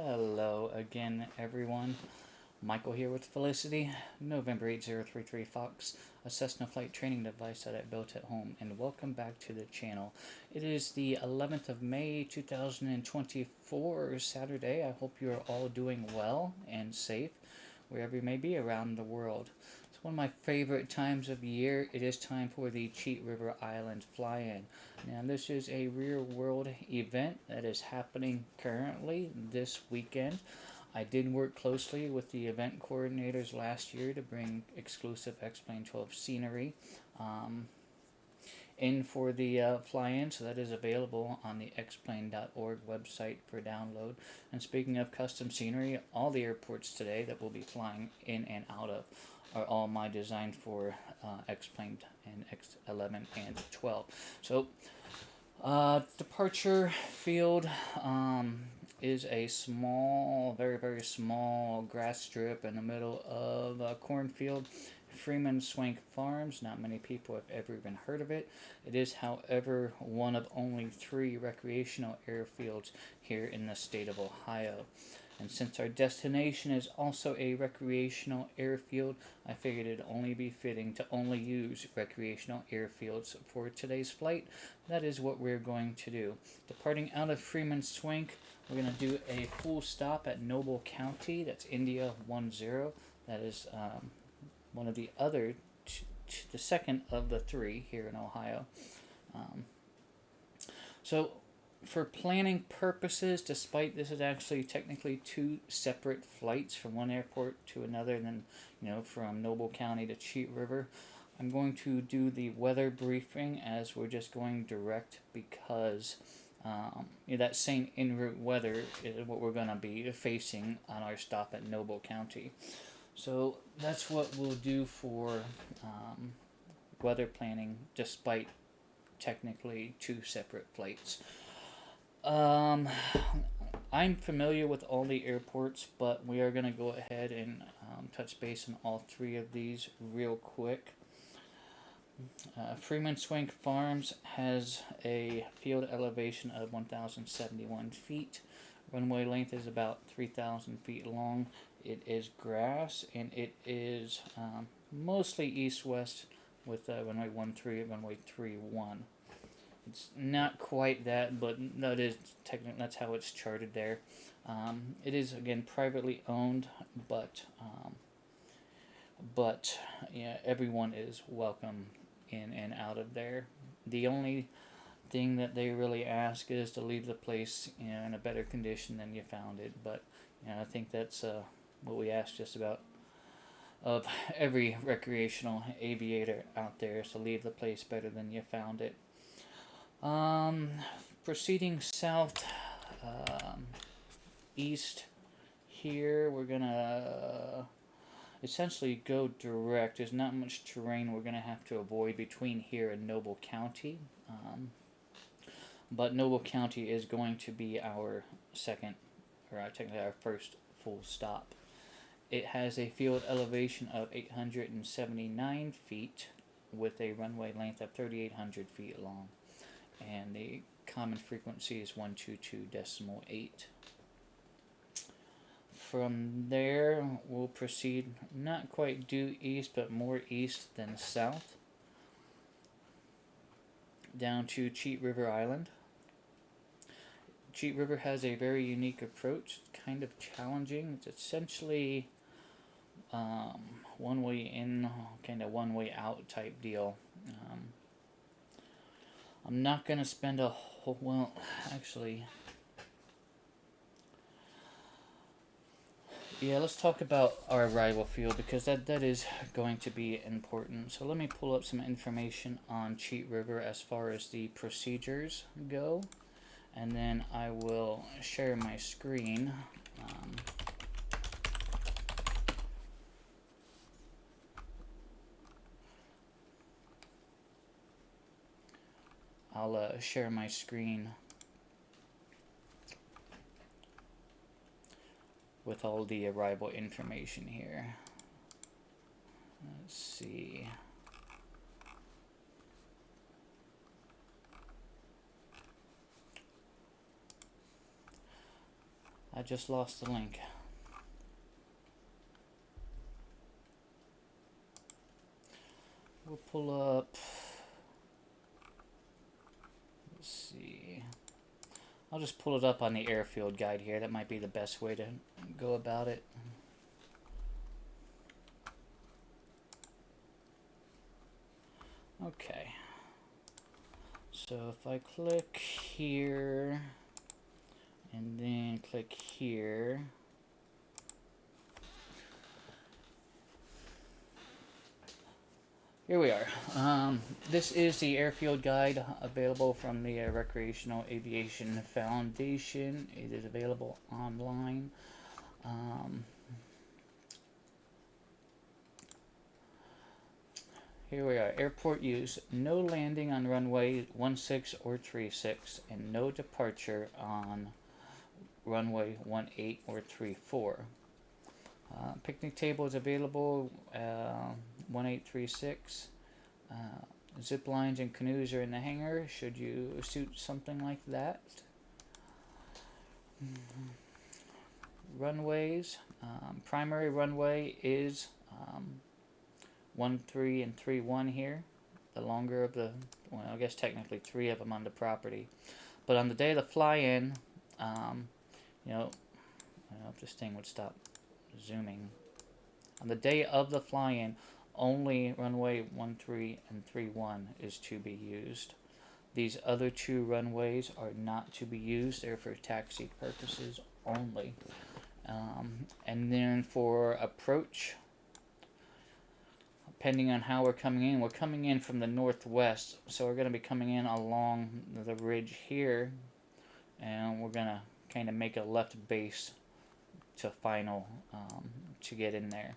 Hello again, everyone. Michael here with Felicity, November 8033 Fox, a Cessna flight training device that I built at home, and welcome back to the channel. It is the 11th of May 2024, Saturday. I hope you are all doing well and safe wherever you may be around the world. It's one of my favorite times of year. It is time for the Cheat River Island fly-in. Now, this is a real-world event that is happening currently this weekend. I did work closely with the event coordinators last year to bring exclusive X-Plane 12 scenery in for the fly-in, so that is available on the xplane.org website for download. And speaking of custom scenery, all the airports today that we'll be flying in and out of are all my design for X-Plane and X11 and 12. So, departure field is a small, very small grass strip in the middle of a cornfield. Freeman Swank Farms. Not many people have ever even heard of it. It is, however, one of only 3 recreational airfields here in the state of Ohio. And since our destination is also a recreational airfield, I figured it'd only be fitting to only use recreational airfields for today's flight. That is what we're going to do. Departing out of Freeman Swank, we're going to do a full stop at Noble County. That's India 10. That is one of the other, the second of the 3 here in Ohio. So for planning purposes, despite this is actually technically 2 separate flights from one airport to another, and then from Noble County to Cheat River, I'm going to do the weather briefing as we're just going direct because that same en route weather is what we're going to be facing on our stop at Noble County. So that's what we'll do for weather planning, despite technically 2 separate flights. I'm familiar with all the airports, but we are going to go ahead and touch base on all 3 of these real quick. Freeman Swank Farms has a field elevation of 1,071 feet. Runway length is about 3,000 feet long. It is grass, and it is mostly east-west with runway 13 and runway 31. It's not quite that, but that is technically that's how it's charted there. It is again privately owned, but yeah, everyone is welcome in and out of there. The only thing that they really ask is to leave the place in a better condition than you found it. But I think that's what we ask just about of every recreational aviator out there, is to leave the place better than you found it. Proceeding south, east here, we're gonna essentially go direct. There's not much terrain we're gonna have to avoid between here and Noble County, but Noble County is going to be our second, or technically our first full stop. It has a field elevation of 879 feet with a runway length of 3,800 feet long. And the common frequency is 122.8. From there, we'll proceed not quite due east, but more east than south, down to Cheat River Island. Cheat River has a very unique approach. It's kind of challenging. It's essentially one way in, kind of one way out type deal. I'm not going to spend a whole, well, actually, yeah, let's talk about our arrival field, because that is going to be important. So let me pull up some information on Cheat River as far as the procedures go, and then I will share my screen. I'll share my screen with all the arrival information here. Let's see. I just lost the link. We'll pull up. Let's see. I'll just pull it up on the airfield guide here. That might be the best way to go about it. Okay. So if I click here and then click here, here we are. This is the airfield guide available from the Recreational Aviation Foundation. It is available online. Here we are. Airport use. No landing on runway 16 or 36 and no departure on runway 18 or 34. Picnic table is available 1836. Zip lines and canoes are in the hangar should you suit something like that. Runways. Primary runway is 13 and 31 here. The longer of the, well, I guess technically 3 of them on the property. But on the day of the fly-in, you know, I don't know if this thing would stop zooming. On the day of the fly-in, only runway 13 and 31 is to be used. These other 2 runways are not to be used. They're for taxi purposes only. And then for approach, depending on how we're coming in from the northwest, so we're going to be coming in along the ridge here, and we're going to kind of make a left base to final to get in there.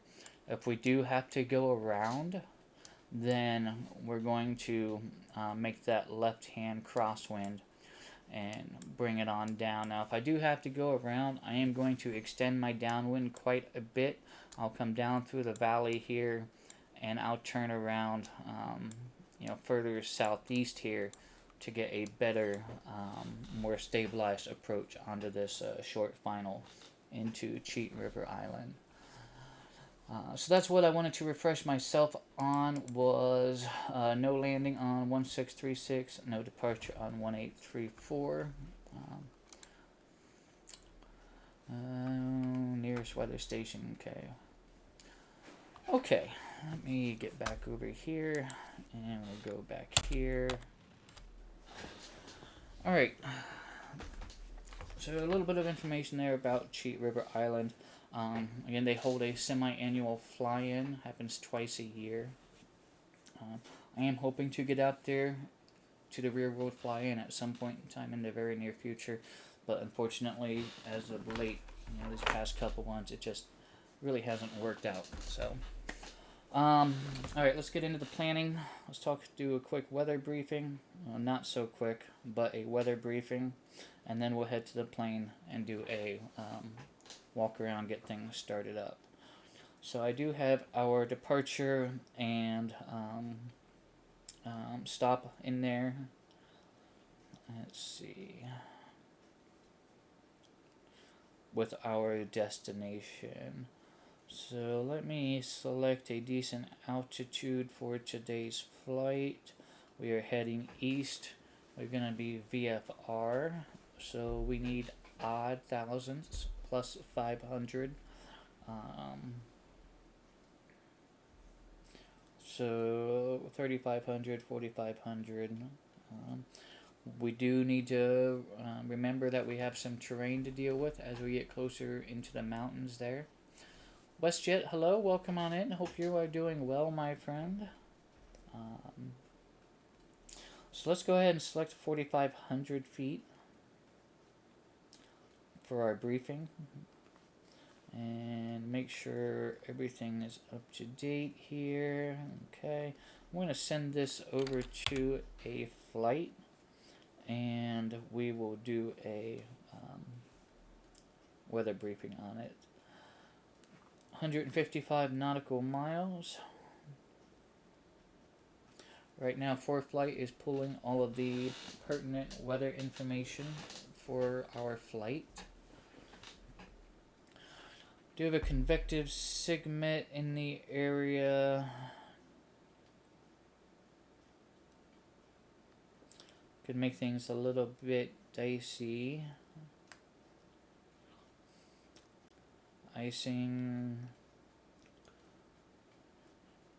If we do have to go around, then we're going to make that left-hand crosswind and bring it on down. Now, if I do have to go around, I am going to extend my downwind quite a bit. I'll come down through the valley here, and I'll turn around, further southeast here to get a better, more stabilized approach onto this short final into Cheat River Island. So that's what I wanted to refresh myself on, was no landing on 1636, no departure on 1834. Nearest weather station, okay. Okay, let me get back over here, and we'll go back here. Alright, so a little bit of information there about Cheat River Island. Again, they hold a semi-annual fly-in, happens twice a year. I am hoping to get out there to the rear world fly-in at some point in time in the very near future, but unfortunately, as of late, these past couple ones, it just really hasn't worked out. So, alright, let's get into the planning. Let's do a quick weather briefing. Not so quick, but a weather briefing, and then we'll head to the plane and do a walk around, get things started up. So I do have our departure and stop in there. Let's see. With our destination. So let me select a decent altitude for today's flight. We are heading east. We're going to be VFR. So we need odd thousands plus 500. So 3,500, 4,500. We do need to remember that we have some terrain to deal with as we get closer into the mountains there. WestJet, hello, welcome on in. Hope you are doing well, my friend. So let's go ahead and select 4,500 feet for our briefing. And make sure everything is up to date here. Okay, I'm going to send this over to a flight, and we will do a weather briefing on it. 155 nautical miles. Right now, ForeFlight is pulling all of the pertinent weather information for our flight. Do have a convective sigmet in the area. Could make things a little bit dicey. Icing.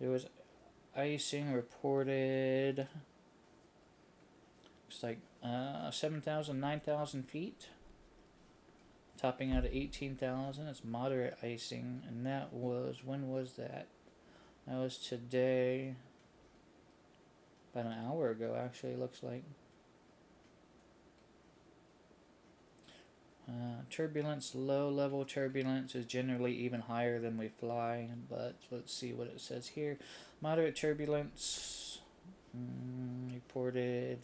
There was icing reported. Looks like 7,000, 9,000 feet. Topping out at 18,000. It's moderate icing. And that was, when was that? That was today. About an hour ago, actually, looks like. Turbulence, low level turbulence is generally even higher than we fly, but let's see what it says here. Moderate turbulence reported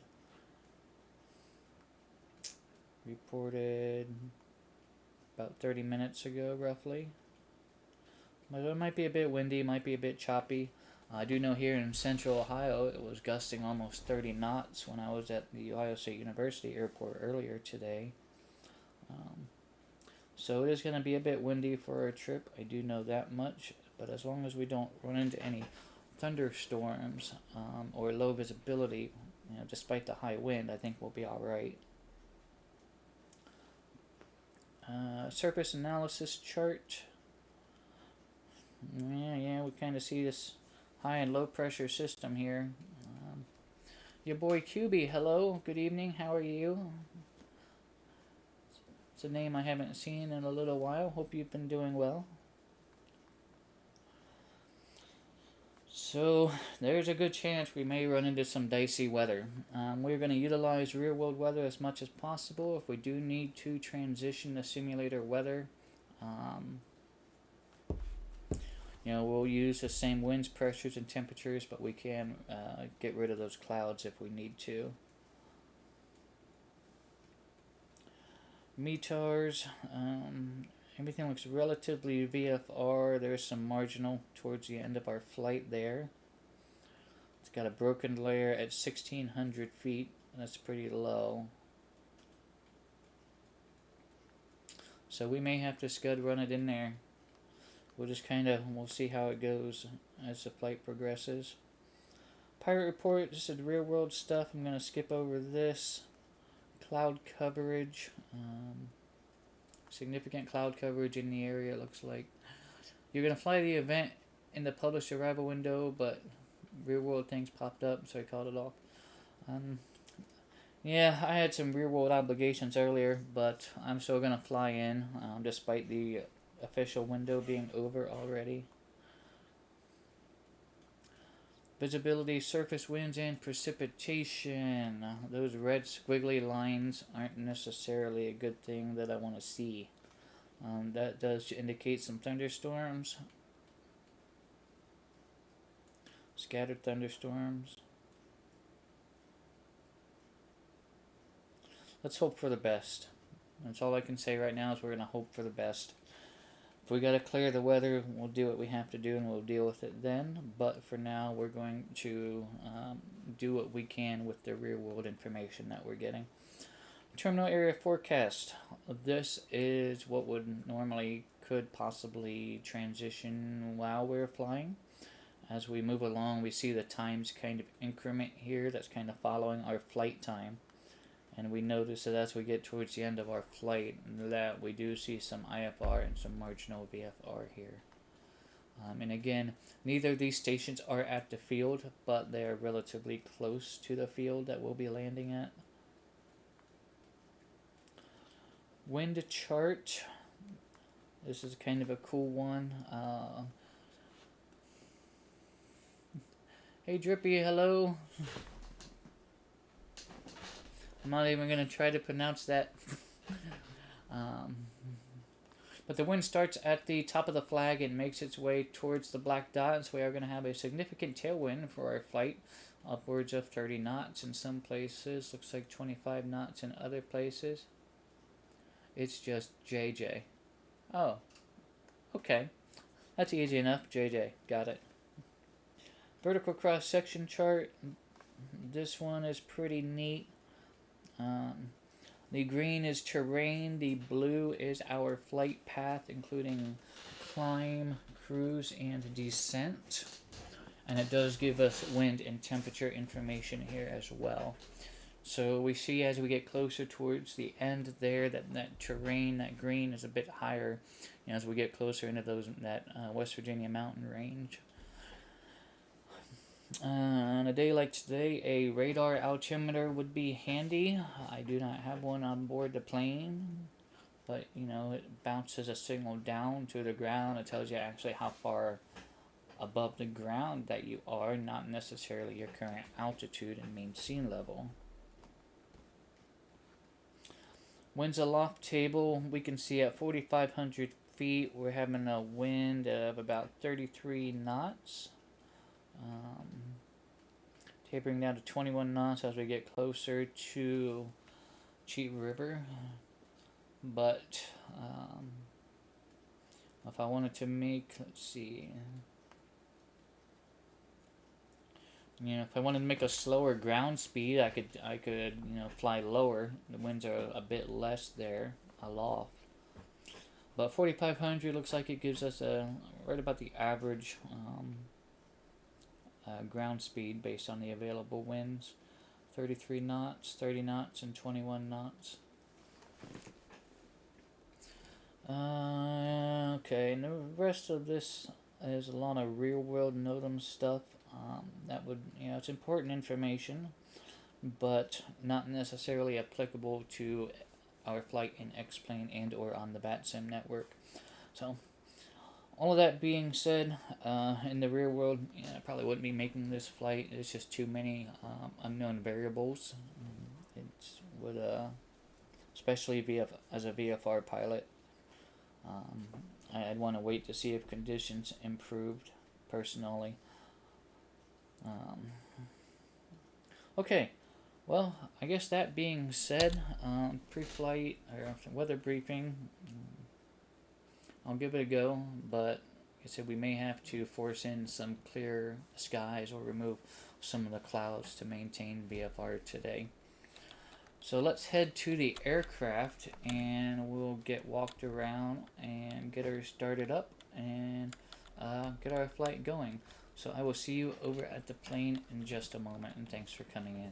about 30 minutes ago, roughly. But it might be a bit windy, might be a bit choppy. I do know here in central Ohio it was gusting almost 30 knots when I was at the Ohio State University airport earlier today. So it is going to be a bit windy for our trip. I do know that much. But as long as we don't run into any thunderstorms or low visibility, despite the high wind, I think we'll be all right. Surface analysis chart. Yeah, we kind of see this high and low pressure system here. Your boy QB, hello, good evening, how are you? It's a name I haven't seen in a little while. Hope you've been doing well. So there's a good chance we may run into some dicey weather. We're going to utilize real-world weather as much as possible. If we do need to transition the simulator weather, we'll use the same winds, pressures, and temperatures, but we can get rid of those clouds if we need to. METARs, everything looks relatively VFR. There's some marginal towards the end of our flight there. It's got a broken layer at 1,600 feet. That's pretty low. So we may have to scud run it in there. We'll just we'll see how it goes as the flight progresses. Pirate report, this is real world stuff. I'm going to skip over this. Cloud coverage. Significant cloud coverage in the area, it looks like. You're going to fly the event in the published arrival window, but real world things popped up, so I called it off. Yeah, I had some real world obligations earlier, but I'm still going to fly in, despite the official window being over already. Visibility, surface winds, and precipitation. Those red squiggly lines aren't necessarily a good thing that I want to see. That does indicate some thunderstorms. Scattered thunderstorms. Let's hope for the best. That's all I can say right now is we're going to hope for the best. If we got to clear the weather, we'll do what we have to do and we'll deal with it then. But for now, we're going to do what we can with the real world information that we're getting. Terminal area forecast. This is what would normally could possibly transition while we're flying. As we move along, we see the times kind of increment here. That's kind of following our flight time. And we notice that as we get towards the end of our flight, that we do see some IFR and some marginal VFR here. And again, neither of these stations are at the field, but they are relatively close to the field that we'll be landing at. Wind chart. This is kind of a cool one. Hey Drippy, hello. I'm not even going to try to pronounce that. But the wind starts at the top of the flag and makes its way towards the black dot, so we are going to have a significant tailwind for our flight, upwards of 30 knots in some places, looks like 25 knots in other places. It's just JJ. Oh, okay. That's easy enough, JJ, got it. Vertical cross-section chart. This one is pretty neat. The green is terrain, the blue is our flight path, including climb, cruise, and descent. And it does give us wind and temperature information here as well. So we see as we get closer towards the end there that terrain, that green is a bit higher, as we get closer into that West Virginia mountain range. On a day like today, a radar altimeter would be handy. I do not have one on board the plane, but it bounces a signal down to the ground. It tells you actually how far above the ground that you are, not necessarily your current altitude and mean sea level. Winds aloft table, we can see at 4,500 feet, we're having a wind of about 33 knots. Tapering down to 21 knots as we get closer to Cheat River. But if I wanted to make, let's see, if I wanted to make a slower ground speed, I could fly lower. The winds are a bit less there aloft. But 4,500 looks like it gives us right about the average ground speed based on the available winds. 33 knots, 30 knots, and 21 knots. Okay, and the rest of this is a lot of real-world NOTAM stuff. That would, it's important information, but not necessarily applicable to our flight in X-Plane and or on the VATSIM network. So, all of that being said, in the real world, I probably wouldn't be making this flight. There's just too many unknown variables. It would, especially as a VFR pilot, I'd want to wait to see if conditions improved personally. Okay, well, I guess that being said, pre-flight or weather briefing, I'll give it a go, but like I said, we may have to force in some clear skies or remove some of the clouds to maintain VFR today. So let's head to the aircraft and we'll get walked around and get her started up and get our flight going. So I will see you over at the plane in just a moment, and thanks for coming in.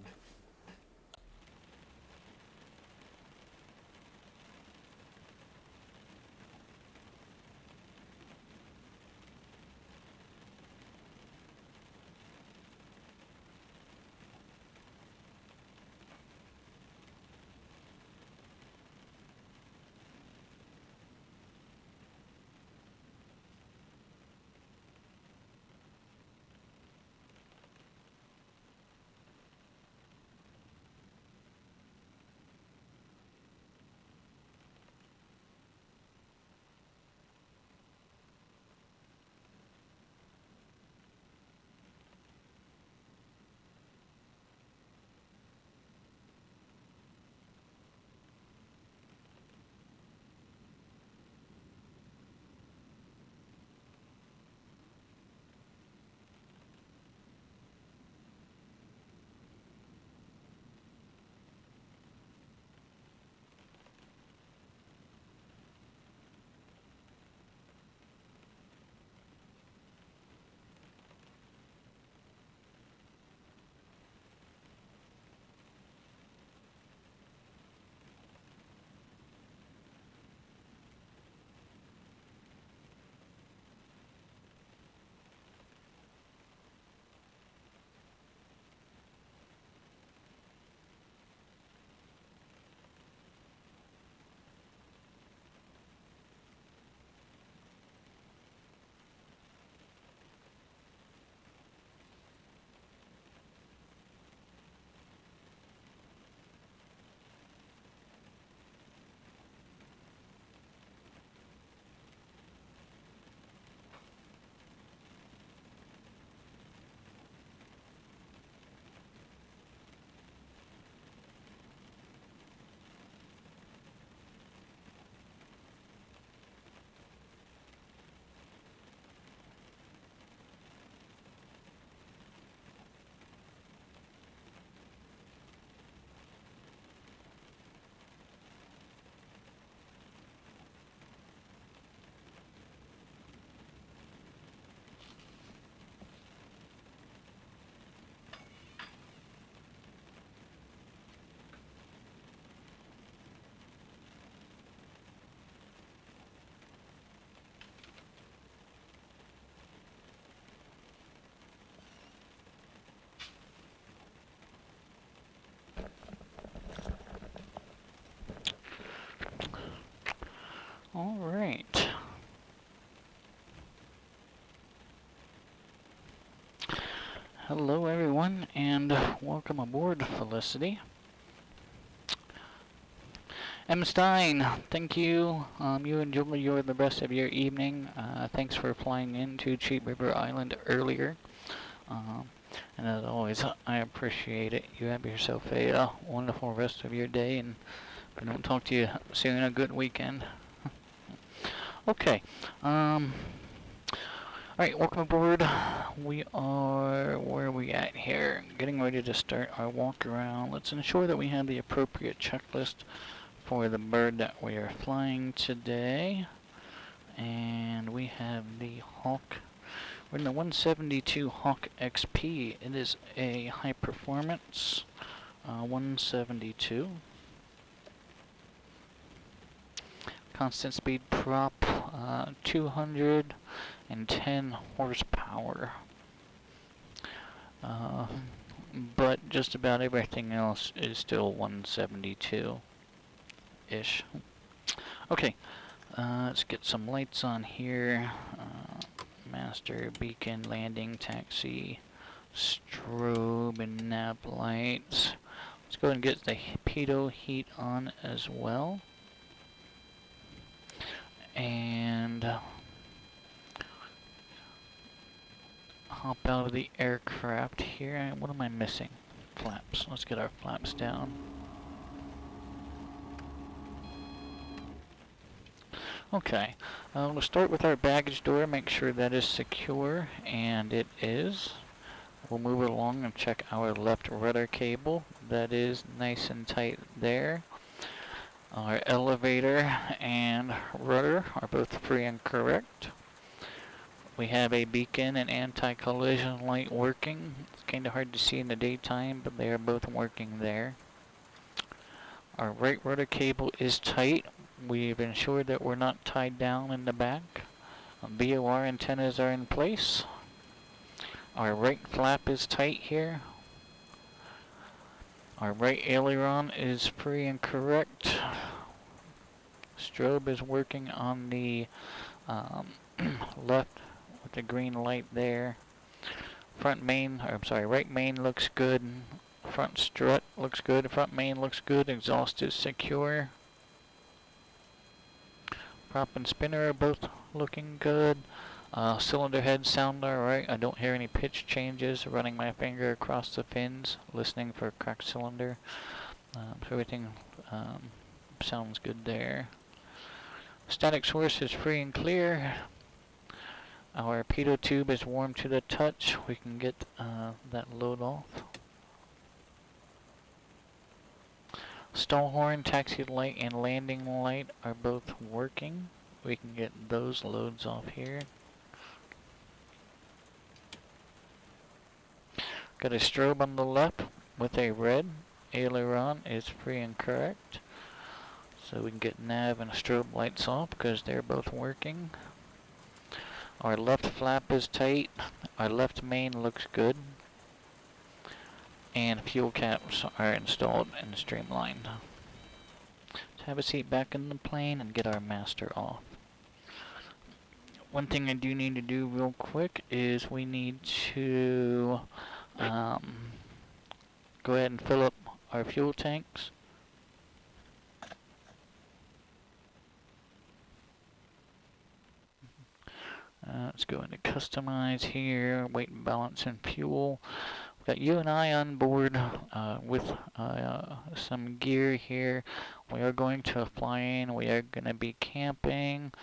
Hello, everyone, and welcome aboard, Felicity. M. Stein, thank you. You enjoy the rest of your evening. Thanks for flying into Cheap River Island earlier. Um, and as always, I appreciate it. You have yourself a wonderful rest of your day, and if I don't talk to you soon, a good weekend. Okay. Alright, welcome aboard. We are, where are we at here? Getting ready to start our walk around. Let's ensure that we have the appropriate checklist for the bird that we are flying today. And we have the Hawk. We're in the 172 Hawk XP. It is a high performance 172. Constant speed prop, 210 horsepower. But just about everything else is still 172-ish. Okay, let's get some lights on here. Master, beacon, landing, taxi, strobe, and nav lights. Let's go ahead and get the pitot heat on as well. And hop out of the aircraft here. What am I missing? Flaps. Let's get our flaps down. Okay, we'll start with our baggage door, make sure that is secure, and it is. We'll move it along and check our left rudder cable. That is nice and tight there. Our elevator and rudder are both free and correct. We have a beacon and anti-collision light working. It's kind of hard to see in the daytime, but they are both working there. Our right rudder cable is tight. We've ensured that we're not tied down in the back. BOR antennas are in place. Our right flap is tight here. Our right aileron is free and correct. Strobe is working on the left with the green light there. Right main looks good. Front strut looks good. Front main looks good. Exhaust is secure. Prop and spinner are both looking good. Cylinder heads sound alright. I don't hear any pitch changes. Running my finger across the fins, listening for a cracked cylinder. So everything sounds good there. Static source is free and clear. Our pitot tube is warm to the touch. We can get that load off. Stall horn, taxi light, and landing light are both working. We can get those loads off here. Got a strobe on the left with a red. Aileron is free and correct. So we can get nav and strobe lights off because they're both working. Our left flap is tight. Our left main looks good. And fuel caps are installed and streamlined. Let's have a seat back in the plane and get our master off. One thing I do need to do real quick is we need to go ahead and fill up our fuel tanks. Let's go into customize here, weight and balance and fuel. We've got you and I on board with some gear here. We are going to fly in. We are going to be camping.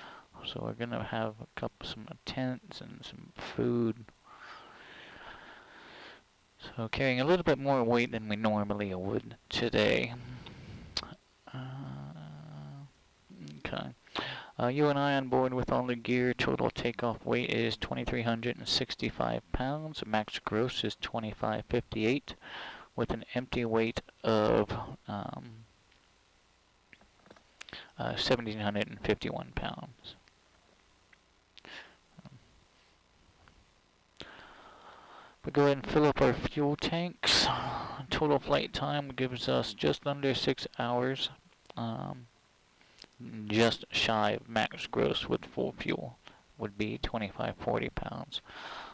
So we're going to have some tents and some food. So carrying a little bit more weight than we normally would today. Okay. You and I on board with all the gear. Total takeoff weight is 2,365 pounds. Max gross is 2,558 with an empty weight of 1,751 pounds. We go ahead and fill up our fuel tanks. Total flight time gives us just under 6 hours. Just shy of max gross with full fuel would be 2,540 pounds.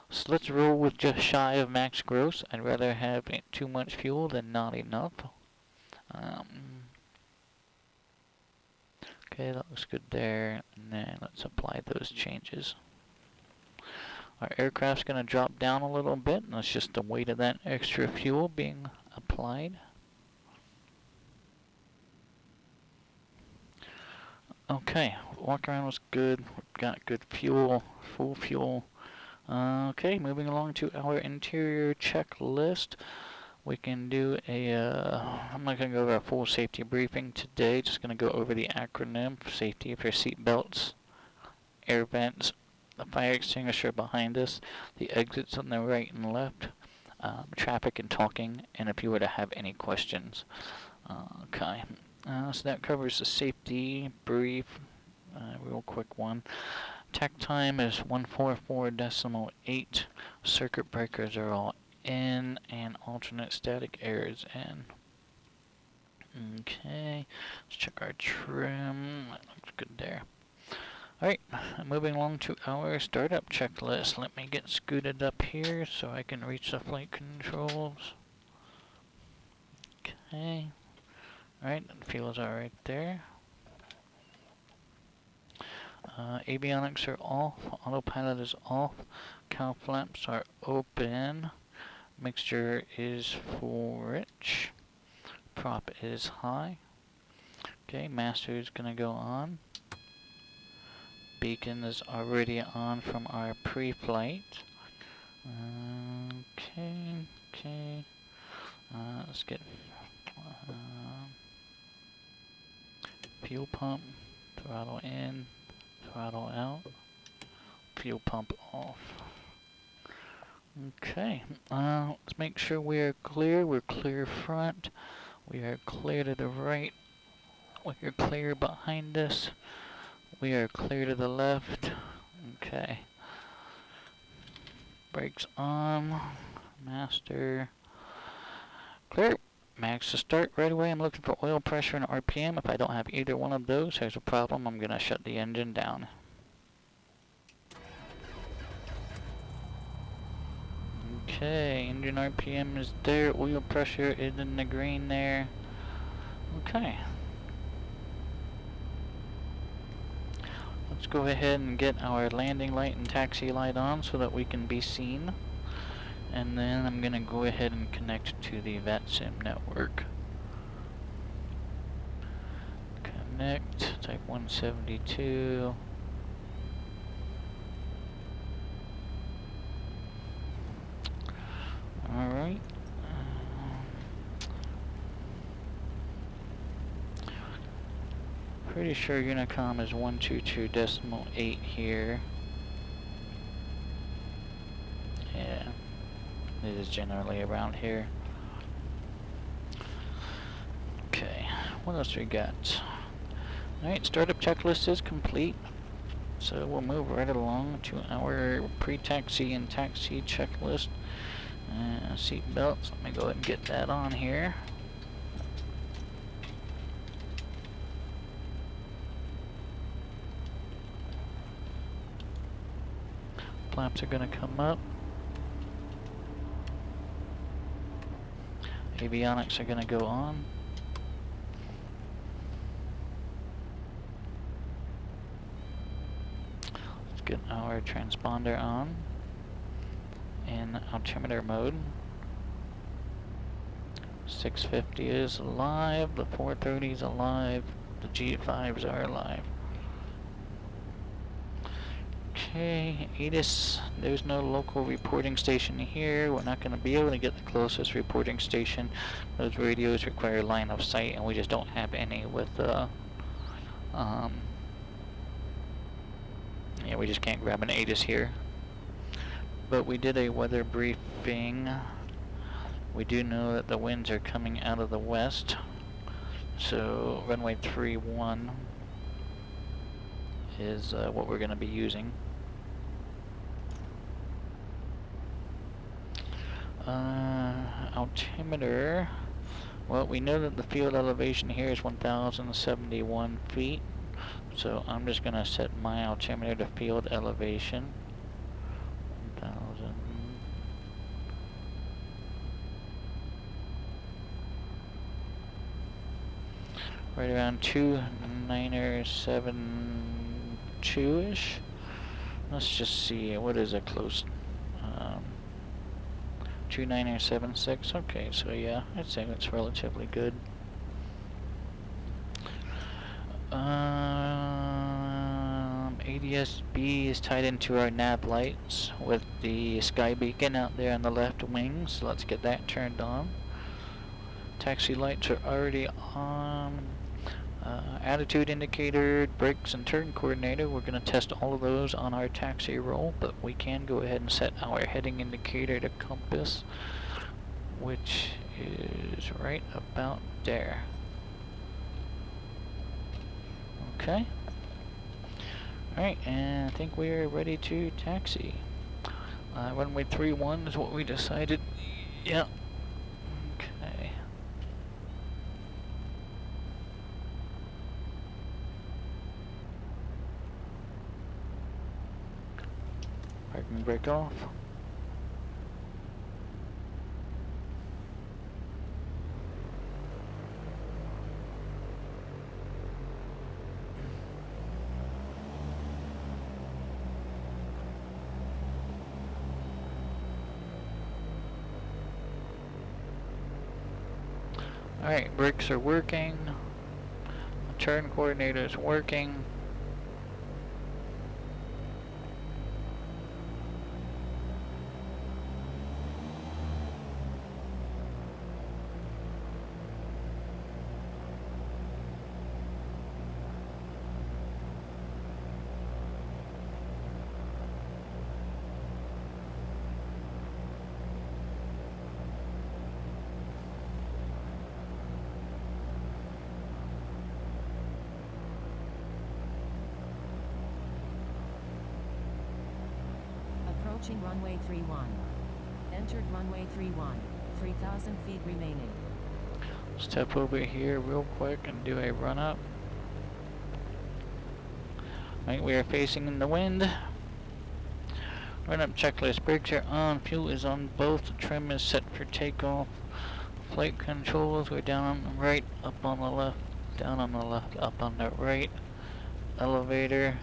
So let's roll with just shy of max gross. I'd rather have too much fuel than not enough. Okay, that looks good there. And then let's apply those changes. Our aircraft's going to drop down a little bit, and that's just the weight of that extra fuel being applied. Okay, walk around was good. We've got good fuel, full fuel. Okay, moving along to our interior checklist. We can do I'm not going to go over a full safety briefing today, just going to go over the acronym for safety for seat belts, air vents, the fire extinguisher behind us, the exits on the right and left, traffic and talking, and if you were to have any questions. Okay, so that covers the safety brief, real quick one. Tech time is 144.8. Circuit breakers are all in, and alternate static air is in. Okay, let's check our trim. That looks good there. Alright, moving along to our startup checklist. Let me get scooted up here so I can reach the flight controls. Okay. Alright, that feels alright there. Avionics are off, autopilot is off, cow flaps are open, mixture is full rich, prop is high. Okay, master is gonna go on. Beacon is already on from our pre-flight. Okay. Let's get fuel pump, throttle in, throttle out, fuel pump off. Okay, let's make sure we are clear. We're clear front. We are clear to the right. We are clear behind us. We are clear to the left. Okay. Brakes on. Master. Clear. Max to start right away. I'm looking for oil pressure and RPM. If I don't have either one of those, there's a problem. I'm going to shut the engine down. Okay, engine RPM is there. Oil pressure is in the green there. Okay. Let's go ahead and get our landing light and taxi light on so that we can be seen. And then I'm going to go ahead and connect to the VATSIM network. Connect, type 172. Alright. Pretty sure Unicom is 122.8 here. Yeah, it is generally around here. Okay, what else we got? Alright, startup checklist is complete. So we'll move right along to our pre-taxi and taxi checklist. Seat belts, let me go ahead and get that on here. Flaps are going to come up. Avionics are going to go on. Let's get our transponder on in altimeter mode. 650 is alive, the 430 is alive, the G5s are alive. Okay, ATIS, there's no local reporting station here. We're not going to be able to get the closest reporting station. Those radios require line of sight, and we just don't have any with yeah, we just can't grab an ATIS here. But we did a weather briefing. We do know that the winds are coming out of the west. So runway 31 is what we're going to be using. Altimeter, well, we know that the field elevation here is 1,071 feet, so I'm just going to set my altimeter to field elevation 1,071. right around 2972-ish. Let's just see, what is it close? 2976. Okay, so yeah, I'd say it's relatively good. ADS-B is tied into our nav lights with the sky beacon out there on the left wing, so let's get that turned on. Taxi lights are already on. Attitude indicator, brakes, and turn coordinator. We're going to test all of those on our taxi roll, but we can go ahead and set our heading indicator to compass, which is right about there. Okay. Alright, and I think we are ready to taxi. Runway 31 is what we decided. Yeah. Okay. Parking brake off. Alright, brakes are working. Turn coordinator is working. Approaching runway 31. Entered runway 31. 3,000 feet remaining. Step over here real quick and do a run up. Right, we are facing in the wind. Run up checklist. Brakes are on. Fuel is on both. Trim is set for takeoff. Flight controls. We're down on the right, up on the left, down on the left, up on the right. Elevator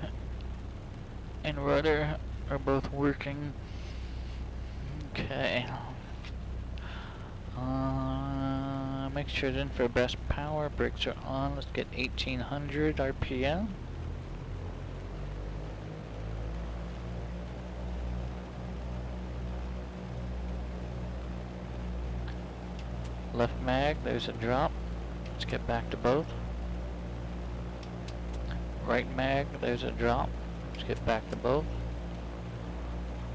and rudder are both working. Okay. Mixture's in for best power. Brakes are on. Let's get 1800 RPM. Left mag, there's a drop. Let's get back to both. Right mag, there's a drop. Let's get back to both.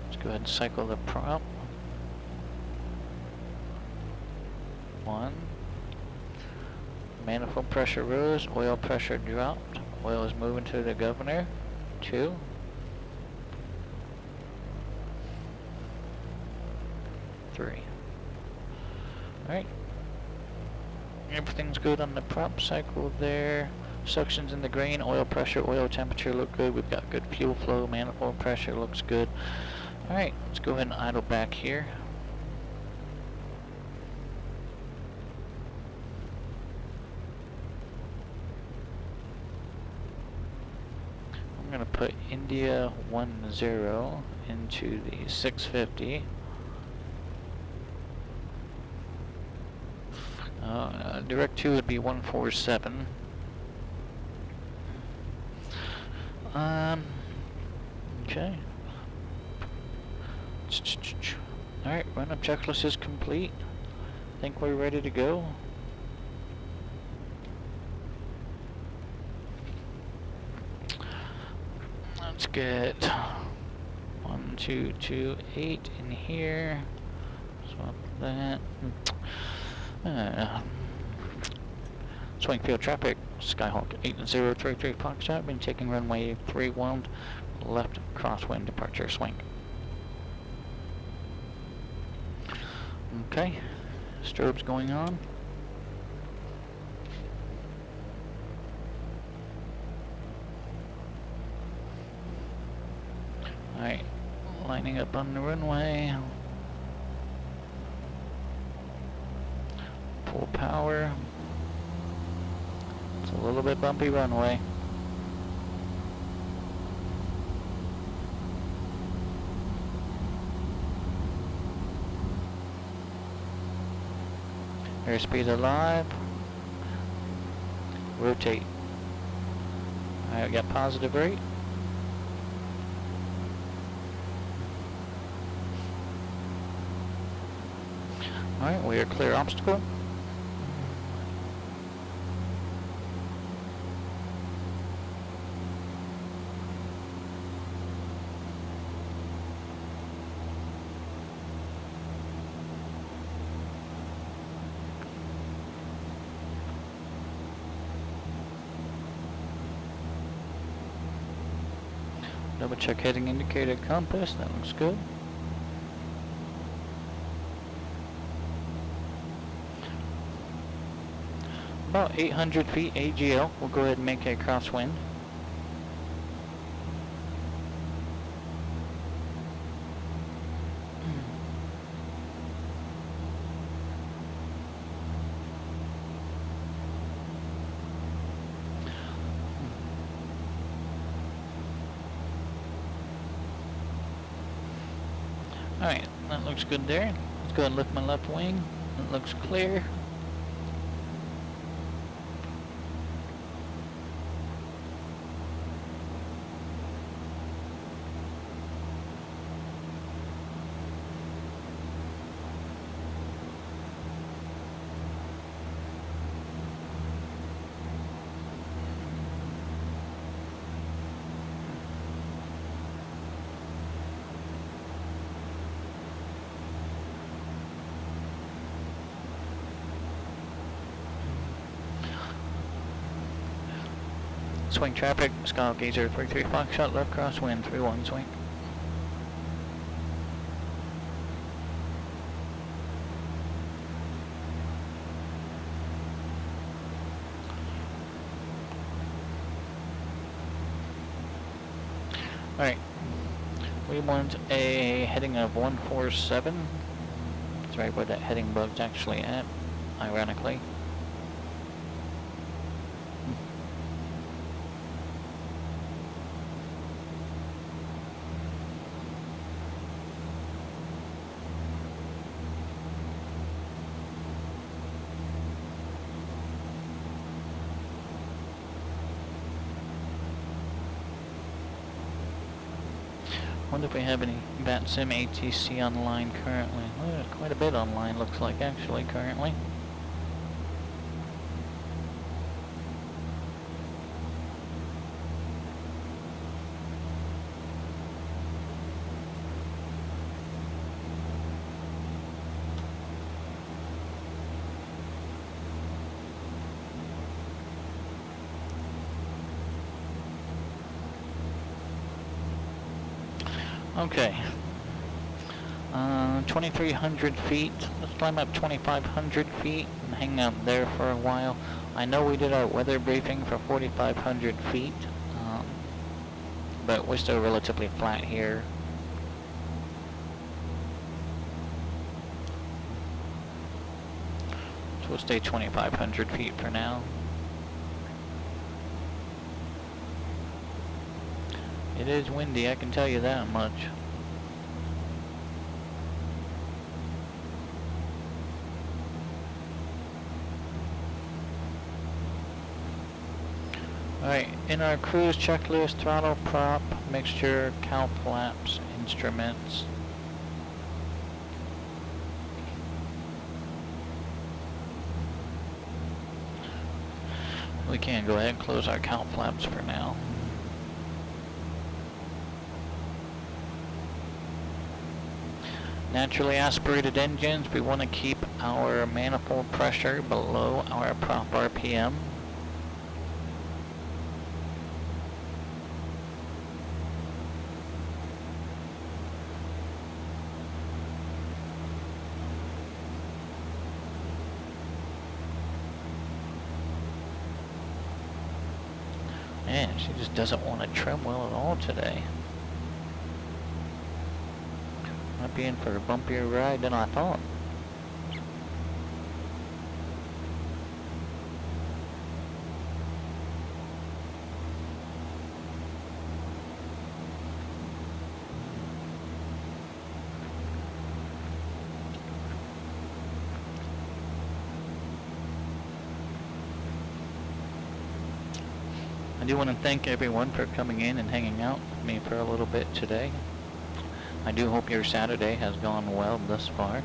Let's go ahead and cycle the prop. 1. Manifold pressure rose, oil pressure dropped. Oil is moving to the governor. 2. 3. Alright. Everything's good on the prop cycle there. Suctions in the grain, oil pressure, oil temperature look good. We've got good fuel flow, manifold pressure looks good. Alright, let's go ahead and idle back here. I'm going to put India 10 into the 650. Direct 2 would be 147. Okay. Alright, run-up checklist is complete. I think we're ready to go. Let's get 1228 in here. Swap that. Swingfield traffic, Skyhawk 8033 Foxtrot, been taking runway 31, left crosswind departure swing. Okay, strobes going on. Alright, lining up on the runway. Full power. It's a little bit bumpy runway. Airspeed alive. Rotate. Alright, we got positive rate. Alright, we are clear obstacle. Double check heading indicator compass, that looks good. About 800 feet AGL, we'll go ahead and make a crosswind. Alright, that looks good there. Let's go ahead and lift my left wing. It looks clear. Swing traffic, Sky Gazer 33 Foxtrot, left crosswind 31 swing. Alright, we want a heading of 147. That's right where that heading bug's actually at, ironically. Wonder if we have any VATSIM ATC online currently. Well, there's quite a bit online, looks like, actually, currently. Okay, 2,300 feet. Let's climb up 2,500 feet and hang out there for a while. I know we did our weather briefing for 4,500 feet, but we're still relatively flat here. So we'll stay 2,500 feet for now. It is windy, I can tell you that much. Alright, in our cruise checklist, throttle, prop, mixture, cow flaps, instruments. We can go ahead and close our cow flaps for now. Naturally aspirated engines, we want to keep our manifold pressure below our prop RPM. Man, she just doesn't want to trim well at all today. Might be in for a bumpier ride than I thought. I do want to thank everyone for coming in and hanging out with me for a little bit today. I do hope your Saturday has gone well thus far.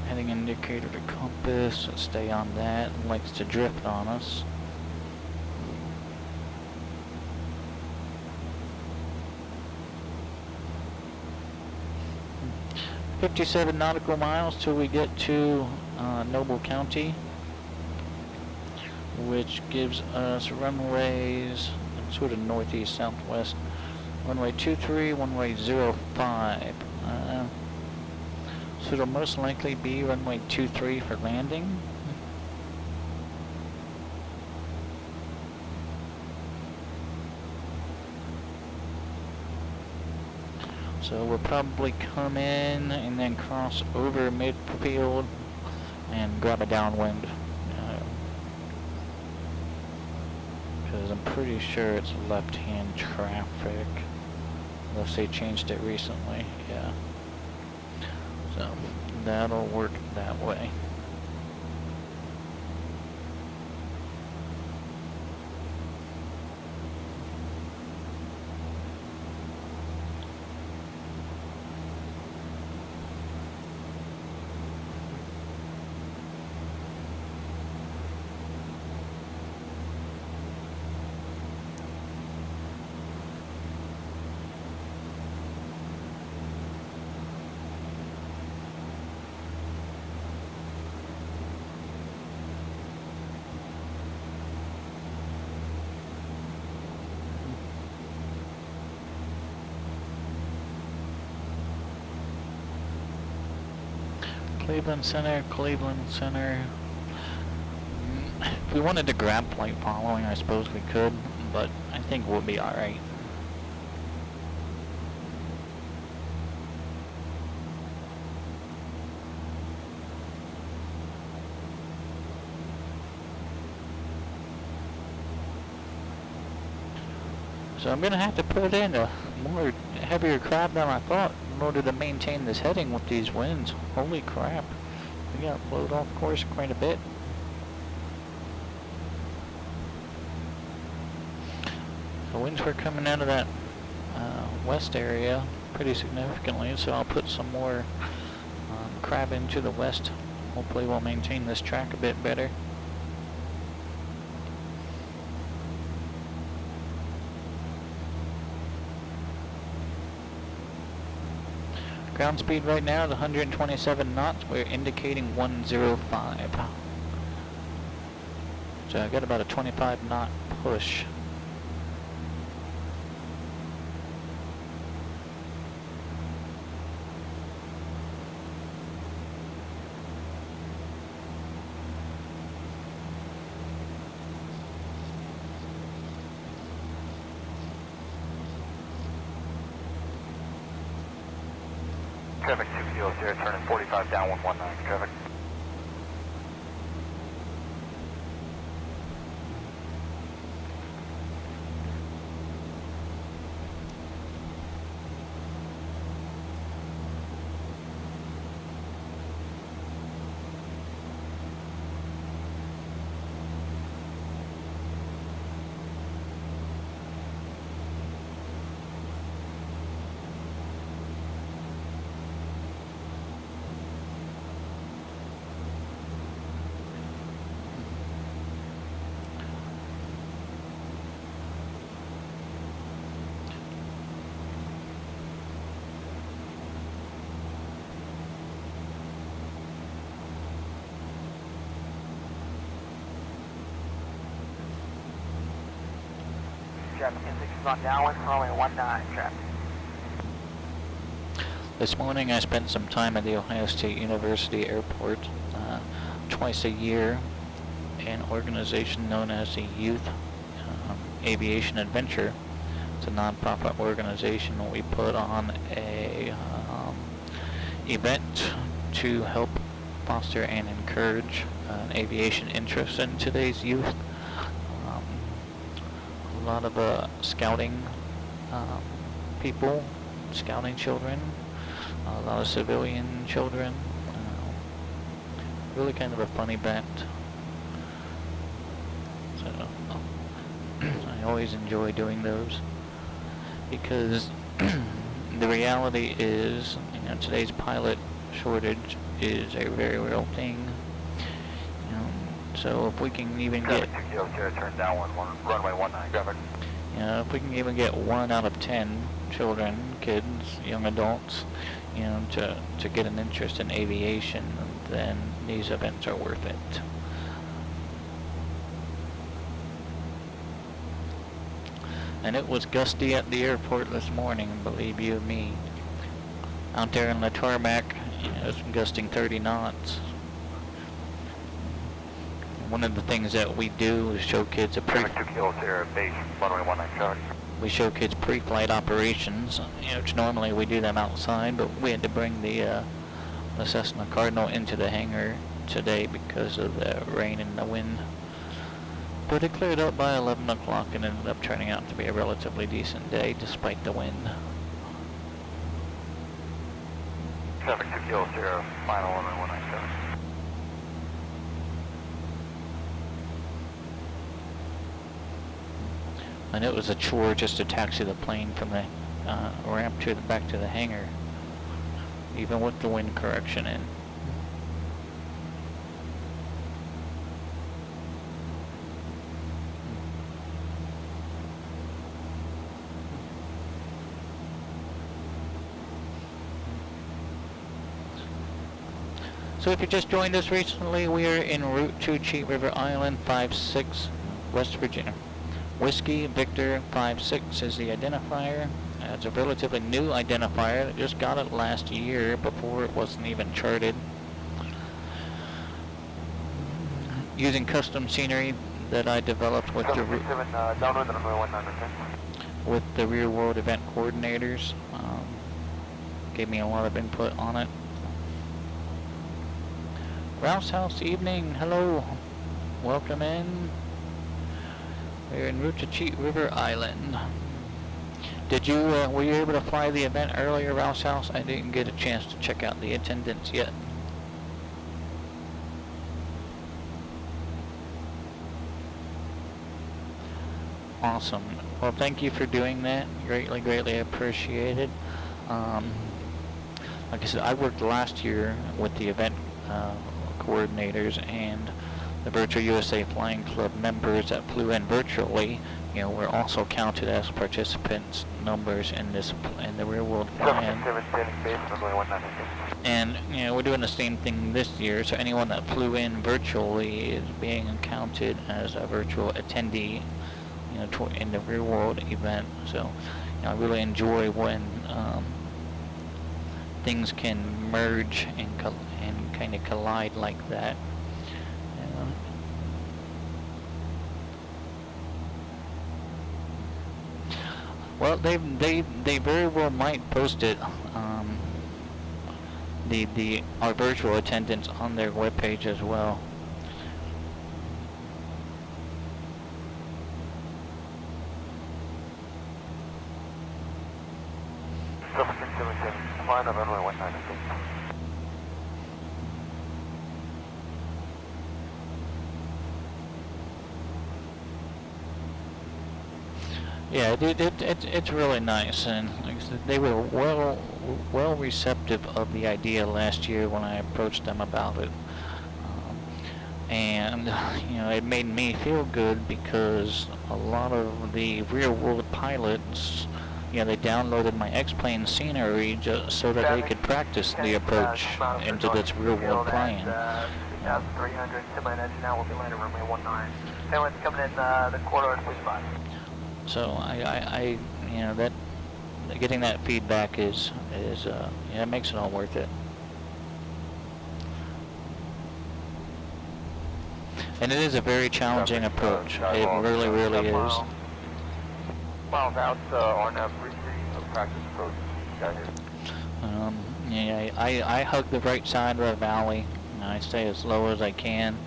Heading indicator to compass, stay on that, it likes to drift on us. "57 nautical miles till we get to Noble County, which gives us runways sort of northeast, southwest. Runway 23, runway 05. So it'll most likely be runway 23 for landing. So we'll probably come in and then cross over midfield and grab a downwind. Because I'm pretty sure it's left-hand traffic. Unless they changed it recently, yeah. So that'll work that way. Cleveland Center, Cleveland Center. If we wanted to grab flight following, I suppose we could, but I think we'll be alright. So I'm gonna have to put in a more heavier crab than I thought in order to maintain this heading with these winds. Holy crap. We got blowed off course quite a bit. The winds were coming out of that west area pretty significantly, so I'll put some more crab into the west. Hopefully we'll maintain this track a bit better. Ground speed right now is 127 knots. We're indicating 105. So I got about a 25 knot push. Traffic 200, turning 45 down 119, traffic. Traffic 6 is on downwind, runway 19, traffic. This morning I spent some time at the Ohio State University Airport twice a year. An organization known as the Youth Aviation Adventure. It's a non-profit organization. We put on a event to help foster and encourage an aviation interest in today's youth. lot of scouting people, scouting children, a lot of civilian children. Really kind of a fun event. So I always enjoy doing those because the reality is, today's pilot shortage is a very real thing. So if we can even get, turn down runway 19 traffic. if we can even get 1 out of 10 children, kids, young adults, to get an interest in aviation, then these events are worth it. And it was gusty at the airport this morning, believe you me. Out there on the tarmac, it's gusting 30 knots. One of the things that we do is show kids we show kids pre-flight operations, which normally we do them outside, but we had to bring the Cessna Cardinal into the hangar today because of the rain and the wind. But it cleared up by 11 o'clock and ended up turning out to be a relatively decent day despite the wind. Traffic 2 Kilo Sierra, final runway 197. And it was a chore just to taxi the plane from the ramp back to the hangar, even with the wind correction in. So if you just joined us recently, we are en route to Cheat River Island, 56, West Virginia. Whiskey Victor 56 is the identifier. It's a relatively new identifier. I just got it last year before it wasn't even charted. Using custom scenery that I developed with the real world event coordinators. Gave me a lot of input on it. Rouse House evening, hello. Welcome in. We're en route to Cheat River Island. Were you able to fly the event earlier, Rouse House? I didn't get a chance to check out the attendance yet. Awesome. Well, thank you for doing that. Greatly appreciated. Like I said, I worked last year with the event coordinators and the Virtual USA Flying Club members that flew in virtually. Were also counted as participants numbers in the real world plan. And we're doing the same thing this year. So anyone that flew in virtually is being counted as a virtual attendee, in the real world event. So I really enjoy when things can merge and kind of collide like that. Well, they very well might post it, our virtual attendance on their webpage as well. Yeah, it's really nice, and like I said, they were well receptive of the idea last year when I approached them about it, and it made me feel good because a lot of the real world pilots, they downloaded my X-plane scenery just so that they could practice the approach into this real world plane. 300 semi-engine now will be landing runway 19. Everyone's coming in the corridor, please spot. So I that getting that feedback is it makes it all worth it. And it is a very challenging approach. It really is. Miles out on a practice approach. I hug the right side of the valley. And I stay as low as I can.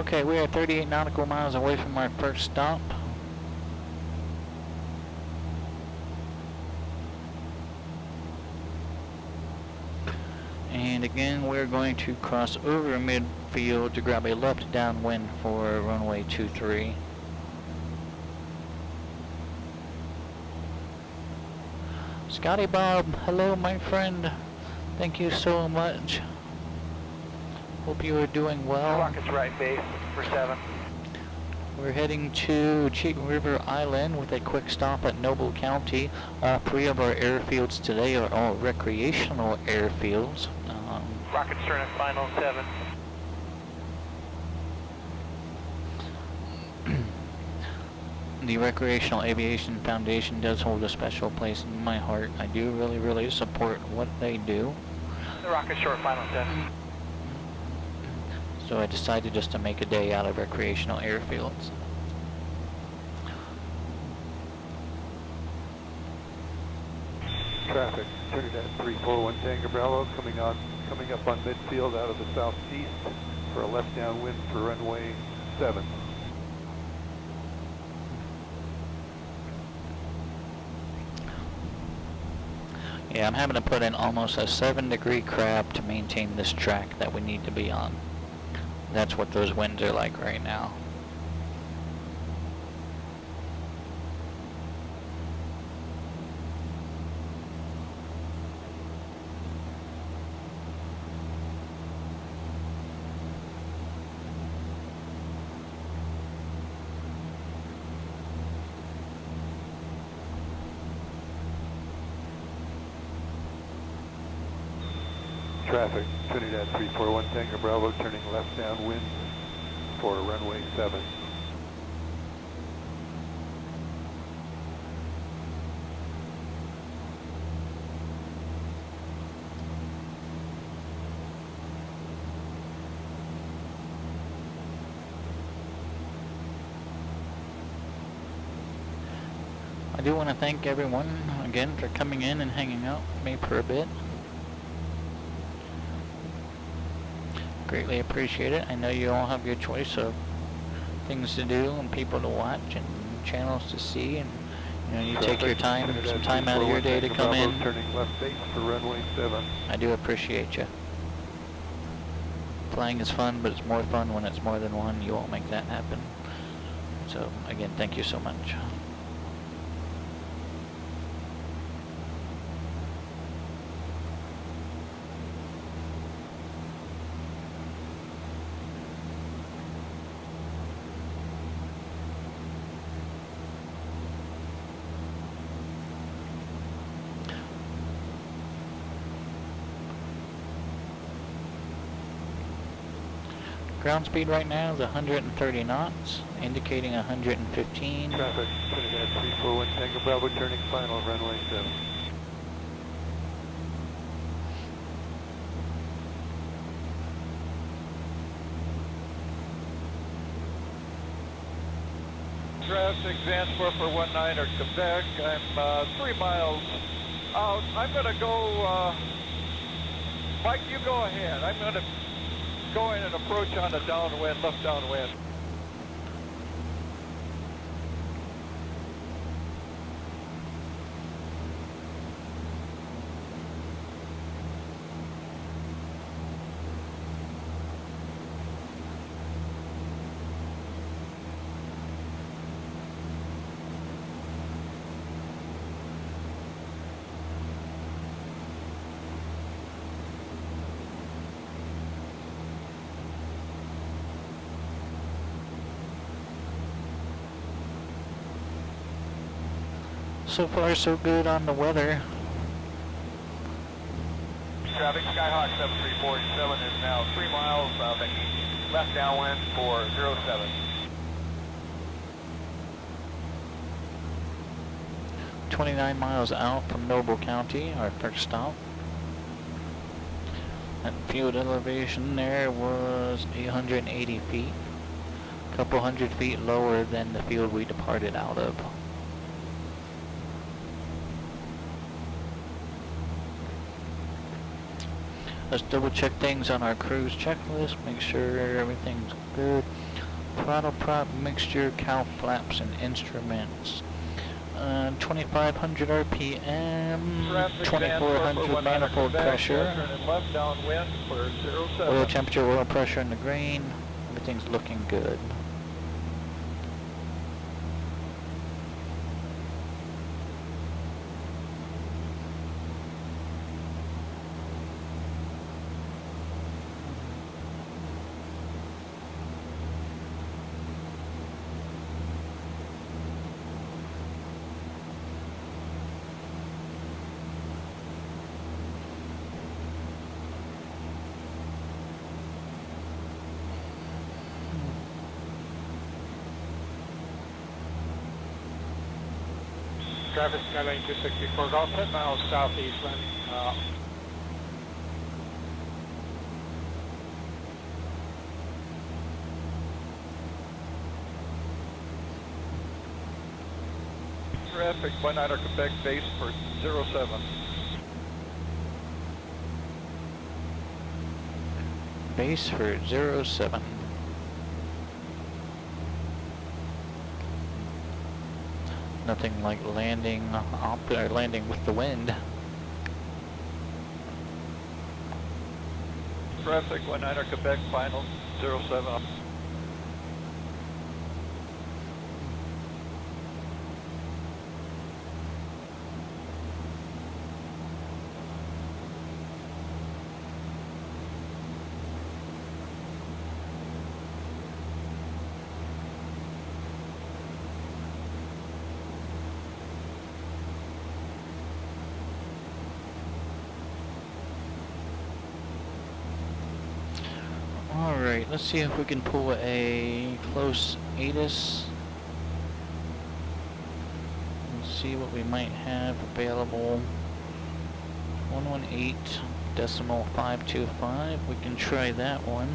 Okay, we are 38 nautical miles away from our first stop. And again, we're going to cross over midfield to grab a left downwind for runway 23. Scotty Bob, hello my friend. Thank you so much. Hope you are doing well. Rocket's right base for 7. We're heading to Cheat River Island with a quick stop at Noble County. 3 of our airfields today are all recreational airfields. Rocket's turning final 7. The Recreational Aviation Foundation does hold a special place in my heart. I do really support what they do. The rocket's short final 10. So I decided just to make a day out of recreational airfields. Traffic, Trinidad 341 Tango Bravo coming up on midfield out of the southeast for a left downwind for runway 7. Yeah, I'm having to put in almost a 7-degree crab to maintain this track that we need to be on. That's what those winds are like right now. Traffic, Trinidad 341 Tango Bravo turning left downwind for runway 7. I do want to thank everyone again for coming in and hanging out with me for a bit. Greatly appreciate it. I know you all have your choice of things to do and people to watch and channels to see, and you know, you take your time, some time out of your day to come in. Turning left base for runway 7. I do appreciate you. Flying is fun, but it's more fun when it's more than one. You all make that happen. So again, thank you so much. Ground speed right now is 130 knots, indicating 115. Traffic, Trinidad 341 Tango Bravo turning final runway 7. Traffic, Zansport for 19 or Quebec. I'm 3 miles out. I'm going to go, Mike, you go ahead. I'm going to go in and approach on the downwind, left downwind. So far so good on the weather. Traffic, Skyhawk 7347 is now 3 miles left downwind for 07. – 29 miles out from Noble County, our first stop. That field elevation there was 880 feet. A couple hundred feet lower than the field we departed out of. Let's double check things on our cruise checklist, make sure everything's good. throttle prop, mixture, cowl flaps, and instruments. 2500 RPM, Traffic 2400 manifold pressure, turning left downwind for 07. oil temperature, oil pressure in the grain. Everything's looking good. Traffic Skylane 264 Golf, 10 miles southeast, landing Traffic, 19 Quebec base for 07. Base for 07. Nothing like landing or landing with the wind. Traffic, 19 Quebec final 07. Alright, let's see if we can pull a close ATIS. Let's see what we might have available. 118.525. We can try that one.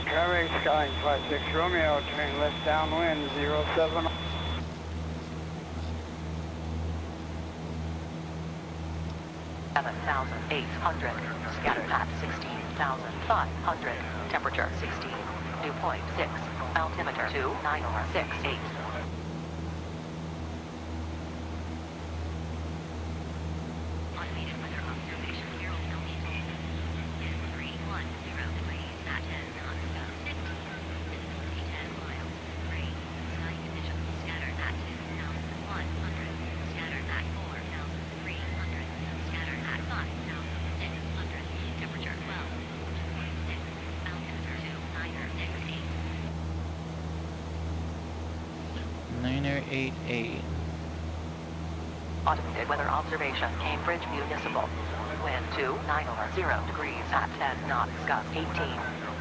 Traffic Skyline 56 Romeo, turning left downwind 07. 7,800, scattered at 16,500, temperature 16, dew point 6, altimeter 2968. Automated weather observation here on altitude 310 degrees at 10 knots, 60, visibility 10 miles, rain, sky conditions scattered at 2,100, scattered at 4,300. Scattered at 5,600, temperature 12, 2.6, altimeter 2968. 988. Automated weather observation, Cambridge Municipal. Wind 290 degrees at 10 knots, gust 18.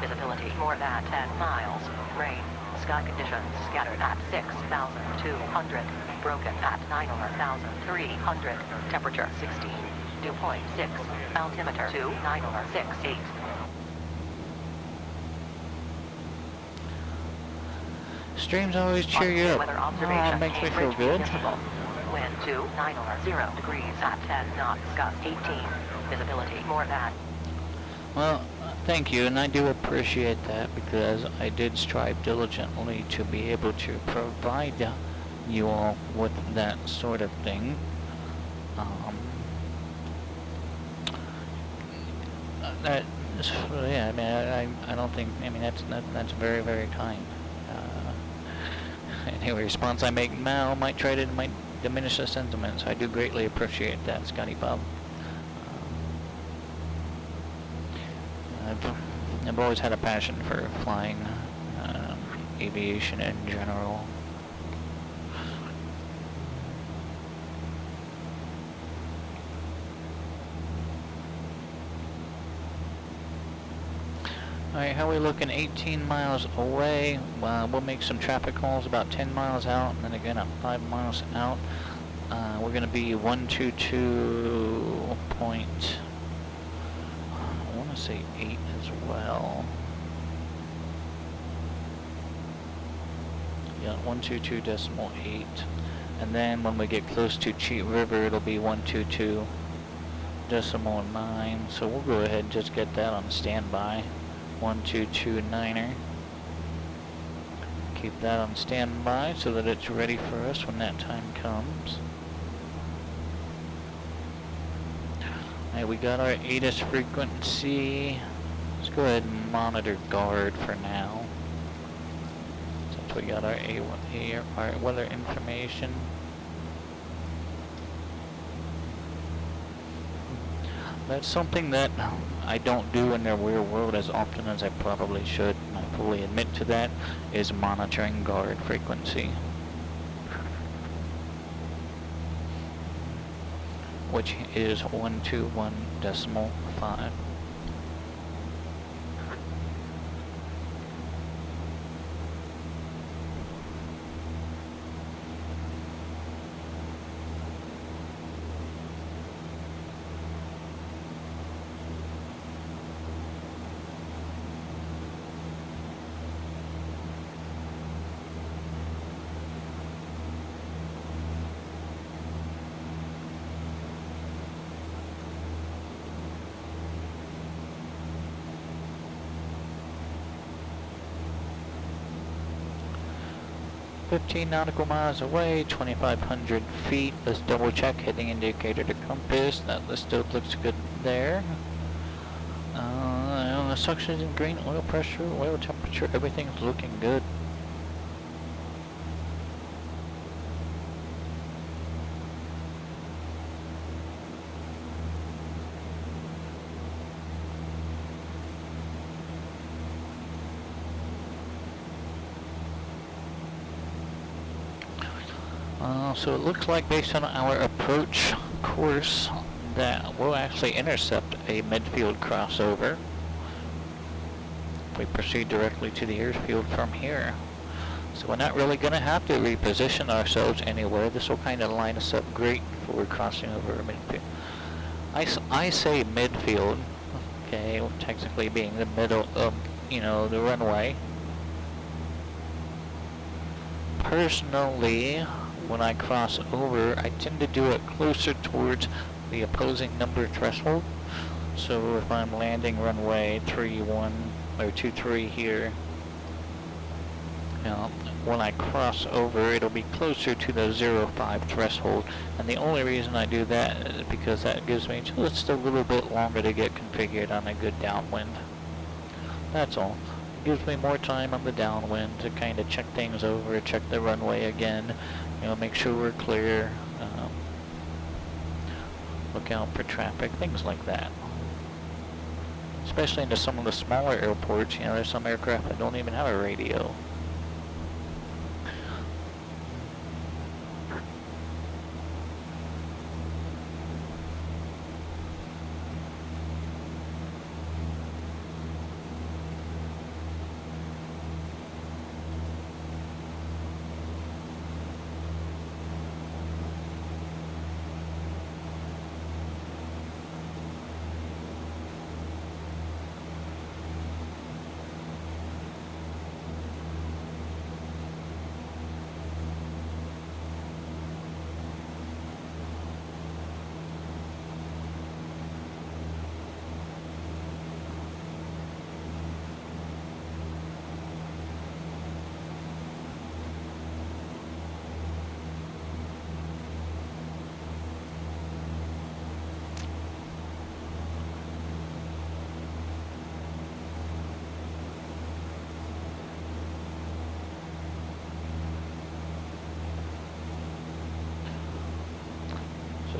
Visibility more than 10 miles. Rain, sky conditions scattered at 6,200. Broken at 9,300. Temperature 16. Dew point 6. Altimeter 2968. Streams always cheer you up. Weather Oh, observation, it makes me feel Cambridge good. Municipal. Wind 290 degrees at 10 knots, gust 18. Visibility more than. Well, thank you, and I do appreciate that because I did strive diligently to be able to provide you all with that sort of thing. Yeah, I mean, I don't think, I mean, that's very, very kind. Any response I make now might diminish the sentiment, so I do greatly appreciate that, Scotty Bob. I've always had a passion for flying, aviation in general. Alright, how are we looking? 18 miles away. We'll make some traffic calls about 10 miles out, and then again at 5 miles out. We're going to be 122 point, I want to say 8 as well. Yeah, 122.8. And then when we get close to Cheat River, it'll be 122.9. 2.9, so we'll go ahead and just get that on standby. 1229er. Keep that on standby so that it's ready for us when that time comes. Alright, we got our ATIS frequency. Let's go ahead and monitor guard for now, since we got our our weather information. That's something that I don't do in the real world as often as I probably should, and I fully admit to that, is monitoring guard frequency, which is 121.5. 15 nautical miles away, 2,500 feet. Let's double check heading indicator to compass. That still looks good there. The suction in green, oil pressure, oil temperature, everything's looking good. So it looks like, based on our approach course, that we'll actually intercept a midfield crossover if we proceed directly to the airfield from here. So we're not really going to have to reposition ourselves anywhere. This will kind of line us up great before we're crossing over a midfield. I say midfield, okay, technically being the middle of, the runway. Personally, when I cross over, I tend to do it closer towards the opposing number threshold. So if I'm landing runway 31 or 23 here, when I cross over, it'll be closer to the 05 threshold. And the only reason I do that is because that gives me just a little bit longer to get configured on a good downwind. That's all. Gives me more time on the downwind to kind of check things over, check the runway again, make sure we're clear, look out for traffic, things like that. Especially into some of the smaller airports, there's some aircraft that don't even have a radio.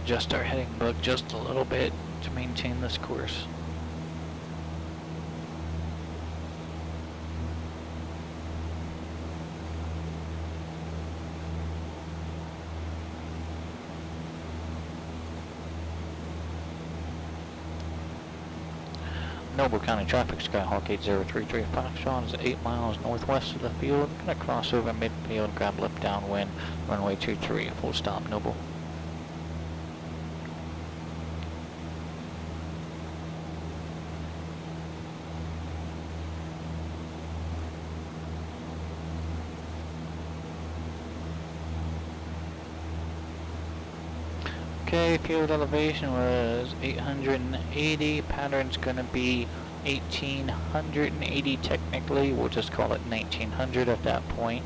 Adjust our heading book just a little bit to maintain this course. Noble County traffic, Skyhawk 8033 Foxtrot is 8 miles northwest of the field. I'm going to cross over midfield, grab left downwind, runway 23, full stop, Noble. Okay, field elevation was 880. Pattern's gonna be 1880 technically. We'll just call it 1900 at that point.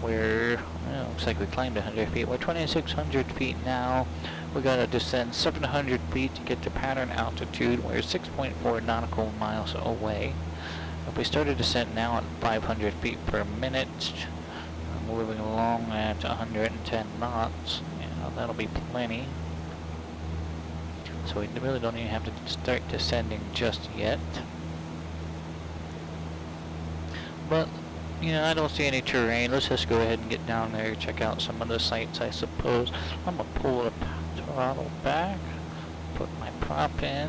Looks like we climbed 100 feet. We're 2600 feet now. We gotta descend 700 feet to get to pattern altitude. We're 6.4 nautical miles away. If we start a descent now at 500 feet per minute, moving along at 110 knots, that'll be plenty. So we really don't even have to start descending just yet. But, I don't see any terrain. Let's just go ahead and get down there, check out some of the sights, I suppose. I'm going to pull the throttle back, put my prop in.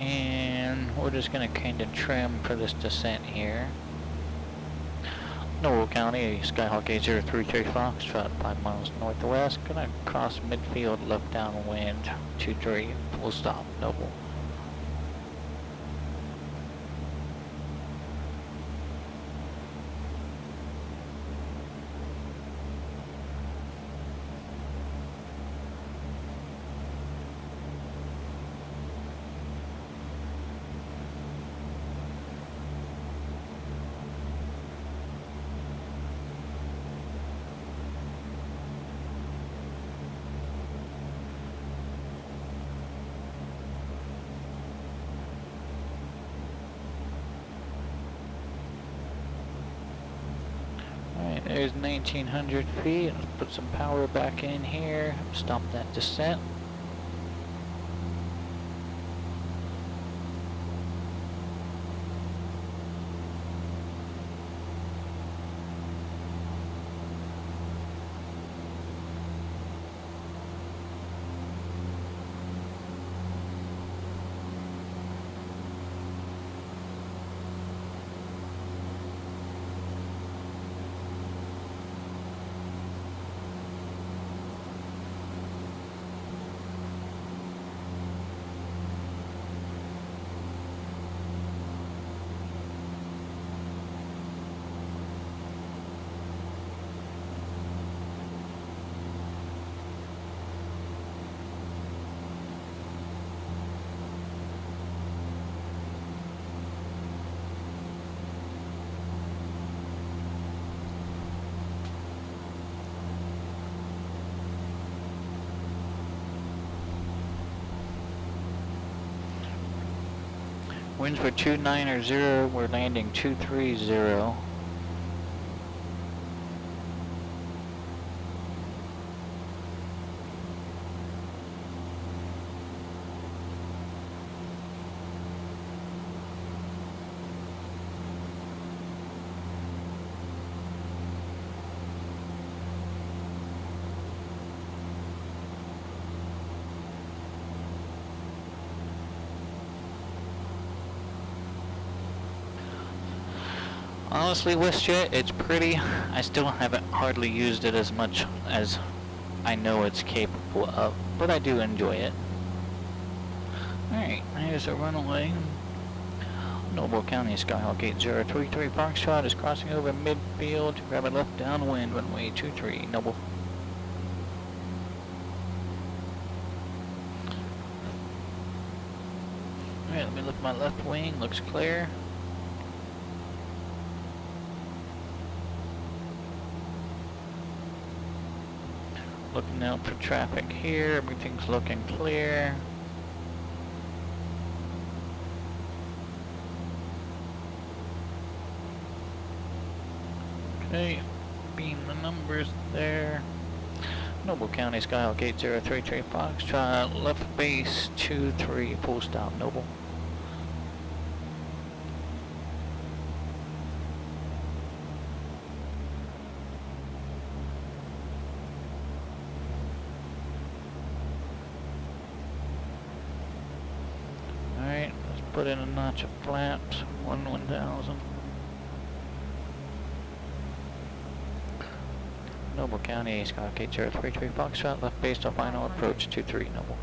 And we're just going to kind of trim for this descent here. Noble County, Skyhawk 8033 Foxtrot, 5 miles northwest. Gonna cross midfield, left downwind, 23, full stop, Noble. There's 1900 feet. Let's put some power back in here. Stop that descent. Winds were 290, we're landing 230. Honestly, WestJet, it's pretty. I still haven't hardly used it as much as I know it's capable of, but I do enjoy it. Alright, here's a runaway. Noble County, Skyhawk 8033 Foxtrot is crossing over midfield to grab a left downwind, runway 23, Noble. Alright, let me look at my left wing, looks clear. Looking out for traffic here, everything's looking clear. Okay, beam the numbers there. Noble County, Skyhawk 8033 Foxtrot, left base 23, full stop, Noble. Alright, let's put in a notch of flaps, 1000. Noble County, Skyhawk 8033 Foxtrot, left base to final approach 23, Noble.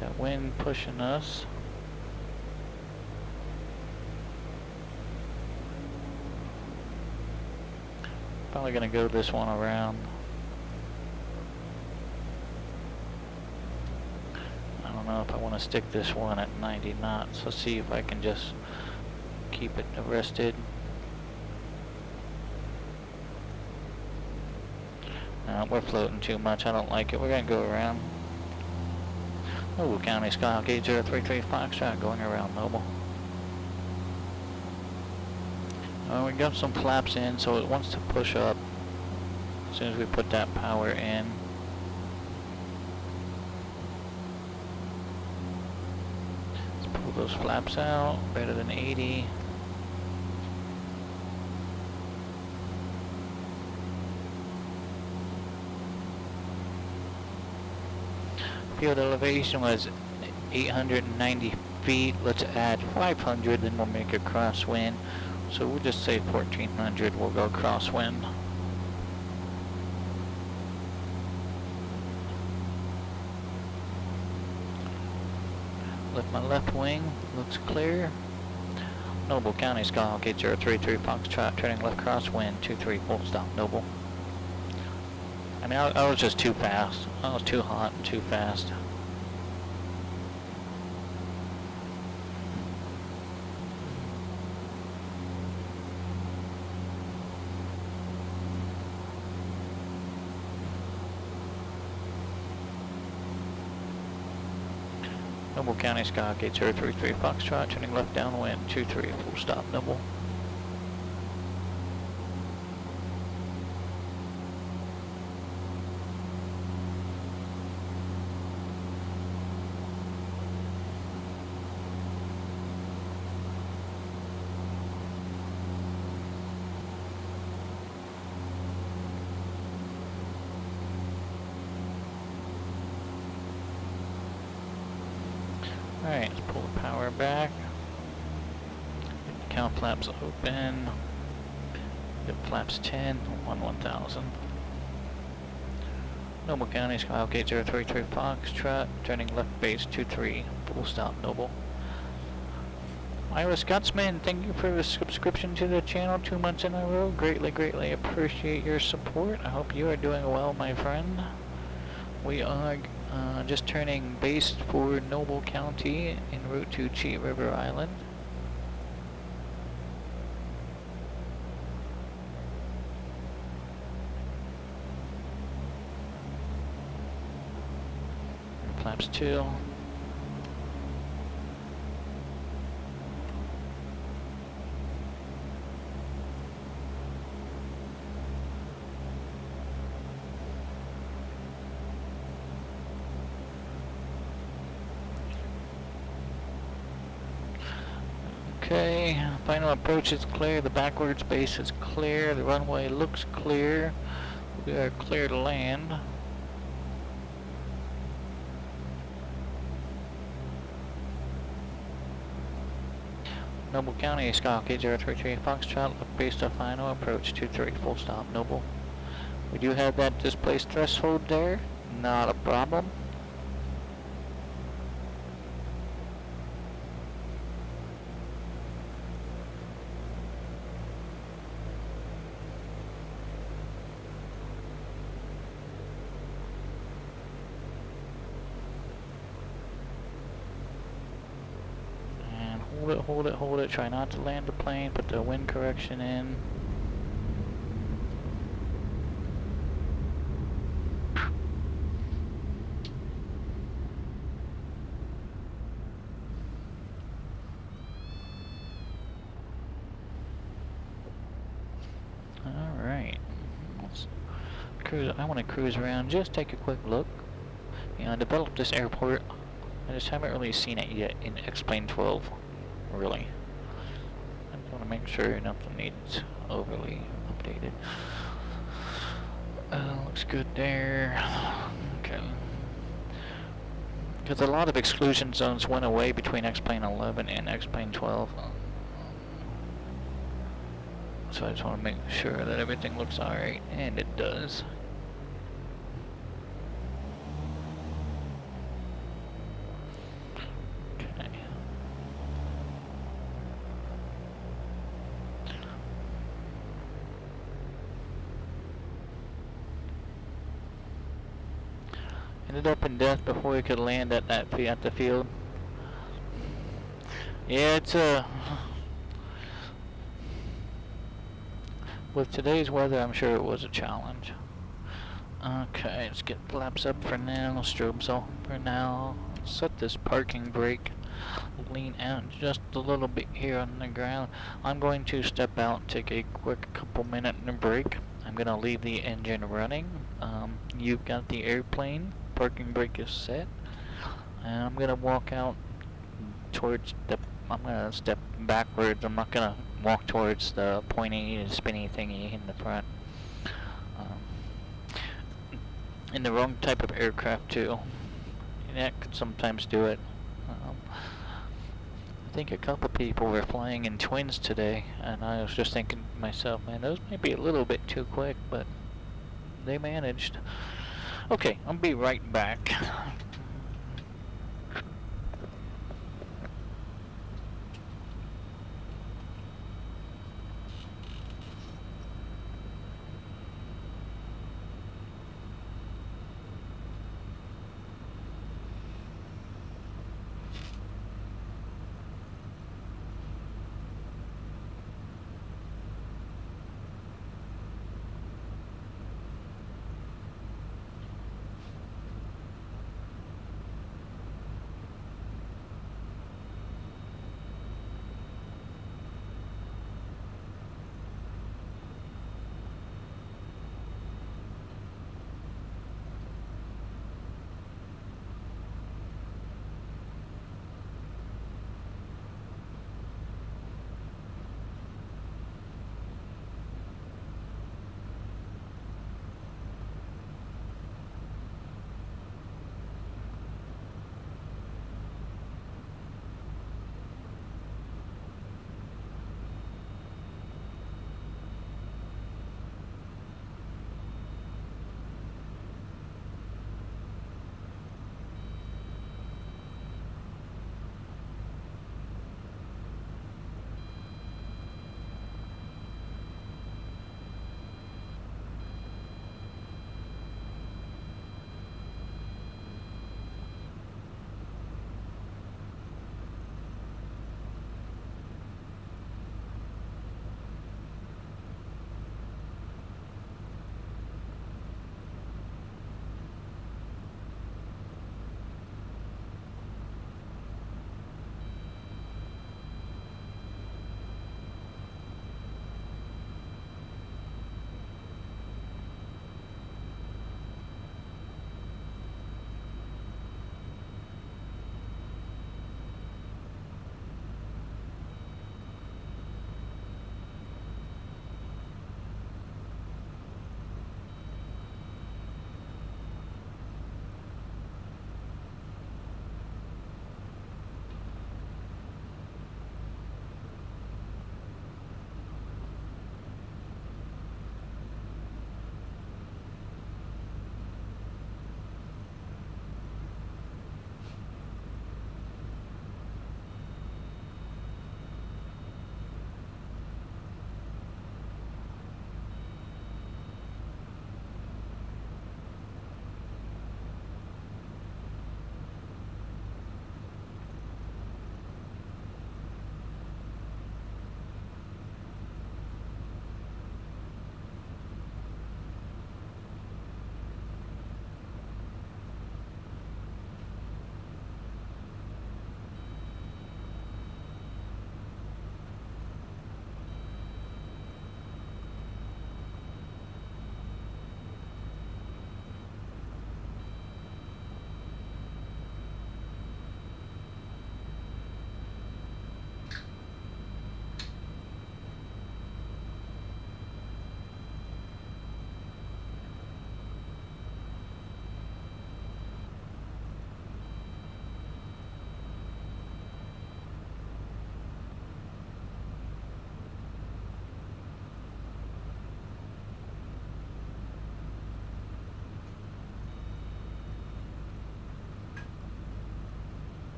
That wind pushing us. Probably gonna go this one around. I don't know if I want to stick this one at 90 knots. Let's see if I can just keep it arrested. We're floating too much. I don't like it. We're gonna go around. Noble County, Skyhawk 8033 Foxtrot going around Noble. We got some flaps in, so it wants to push up as soon as we put that power in. Let's pull those flaps out, better than 80. Field elevation was 890 feet. Let's add 500, then we'll make a crosswind. So we'll just say 1400, we'll go crosswind. Lift my left wing, looks clear. Noble County, Skyhawk 8033 Foxtrot, turning left crosswind, 23, full stop, Noble. I mean, I was just too fast. I was too hot and too fast. Noble County, Skyhawk 8033 Foxtrot, turning left downwind, 23, full stop, Noble. Alright, let's pull the power back. Get the cow flaps open. Get flaps 10, 1000. Noble County, Skyhawk 8033 Foxtrot, turning left base 23, full stop, Noble. Ira Scotsman, thank you for the subscription to the channel 2 months in a row. Greatly appreciate your support. I hope you are doing well, my friend. We are just turning base for Noble County en route to Cheat River Island. Flaps 2. Okay, final approach is clear, the backwards base is clear, the runway looks clear, we are clear to land. Noble County, Skyhawk 8033 Foxtrot, left base to final approach 23, full stop, Noble. We do have that displaced threshold there, not a problem. Hold it, try not to land the plane, put the wind correction in. Alright. I want to cruise around, just take a quick look. You know, I developed this airport. I just haven't really seen it yet in X-Plane 12. Really. I just want to make sure nothing needs overly updated. Looks good there. Okay. Because a lot of exclusion zones went away between X-Plane 11 and X-Plane 12. So I just want to make sure that everything looks alright, and it does. Ended up in death before we could land at the field. Yeah, it's with today's weather, I'm sure it was a challenge. Okay, let's get flaps up for now, strobes off for now. Set this parking brake. Lean out just a little bit here on the ground. I'm going to step out, take a quick couple minute break. I'm going to leave the engine running. You've got the airplane. Parking brake is set. And I'm going to walk out towards the... I'm going to step backwards. I'm not going to walk towards the pointy and spinny thingy in the front. In the wrong type of aircraft too. That could sometimes do it. I think a couple people were flying in twins today, and I was just thinking to myself, man, those might be a little bit too quick, but they managed. Okay, I'll be right back.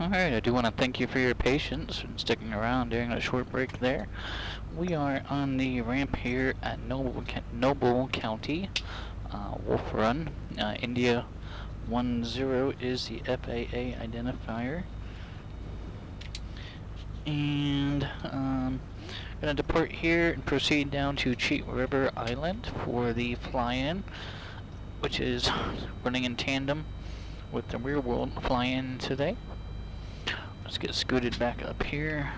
Alright, I do want to thank you for your patience and sticking around during a short break there. We are on the ramp here at Noble County, Wolf Run. India 10 is the FAA identifier. And gonna depart here and proceed down to Cheat River Island for the fly-in, which is running in tandem with the rear world fly-in today. Let's get scooted back up here.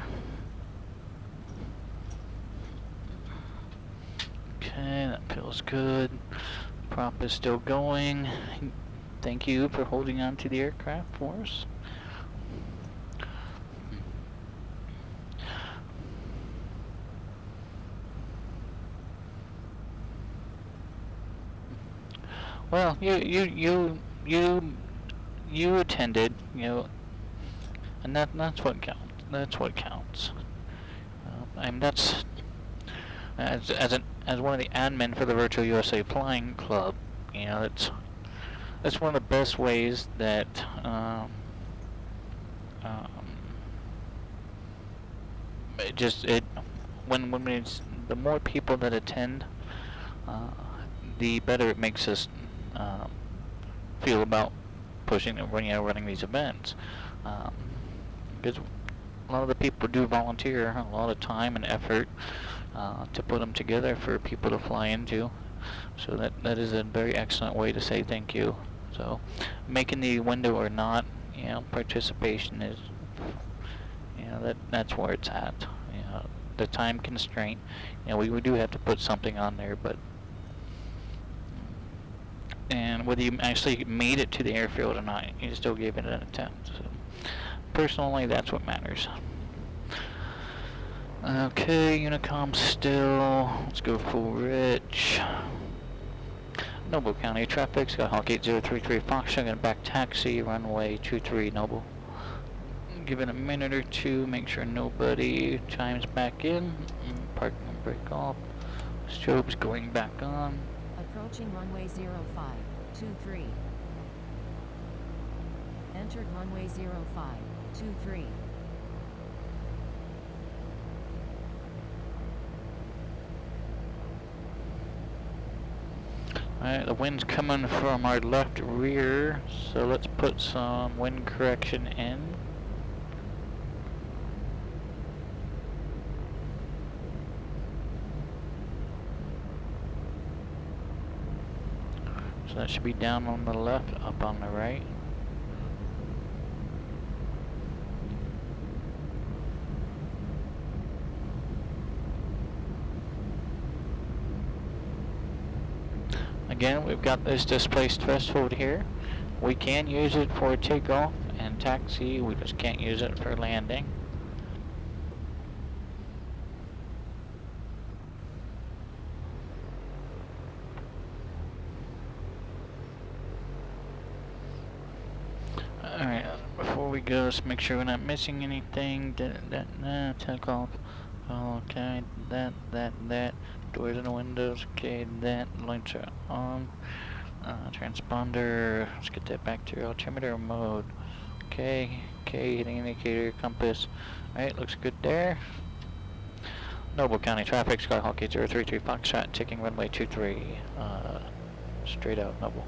Okay, that feels good. Prop is still going. Thank you for holding on to the aircraft for us. Well, you attended, and that's what counts. That's what counts. I mean, that's as one of the admin for the Virtual USA Flying Club. That's one of the best ways that when it's the more people that attend, the better it makes us feel about running these events. Because a lot of the people do volunteer a lot of time and effort to put them together for people to fly into. So that is a very excellent way to say thank you. So making the window or not, participation is, that's where it's at. The time constraint. We do have to put something on there, but and whether you actually made it to the airfield or not, you still gave it an attempt. So personally, that's what matters. Okay, Unicom still. Let's go full rich. Noble County traffic, Skyhawk 8033 Fox, I'm gonna back taxi, runway 23 Noble. Give it a minute or two, make sure nobody chimes back in. Park and break off. Strobes going back on. Approaching runway 0523. Entered runway 0523. Alright, the wind's coming from our left rear, so let's put some wind correction in. So that should be down on the left, up on the right. Again, we've got this displaced threshold here. We can use it for takeoff and taxi, we just can't use it for landing. Alright, before we go, let's make sure we're not missing anything. Takeoff. Okay, that. Doors and windows, okay, that. Lights are on. Transponder, let's get that back to altimeter mode. Okay, hitting indicator, compass. Alright, looks good there. Noble County traffic, Skyhawk 8033 Foxtrot, taking runway 23. Straight out, Noble.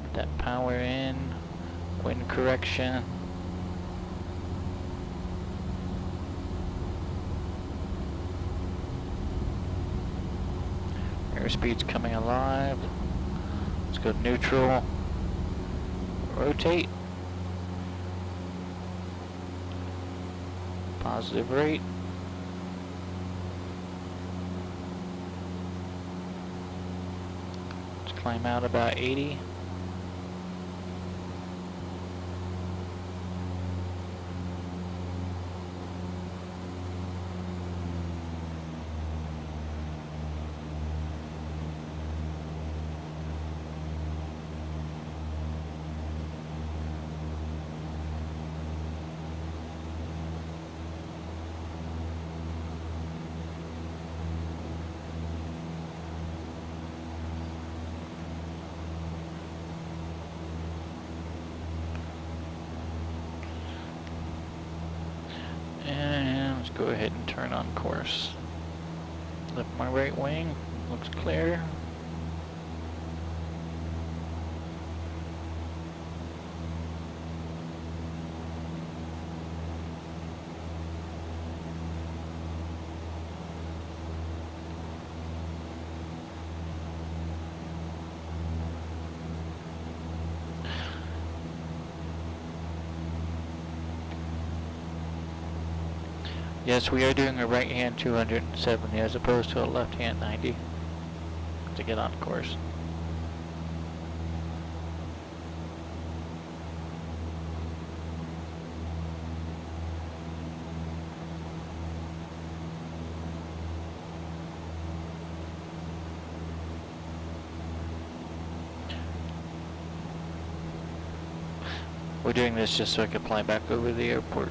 Put that power in, wind correction. Airspeed's coming alive. Let's go neutral. Rotate. Positive rate. Let's climb out about 80. ahead and turn on course. Lift my right wing, looks clear. Yes, we are doing a right hand 270 as opposed to a left hand 90 to get on course. We're doing this just so I can fly back over the airport.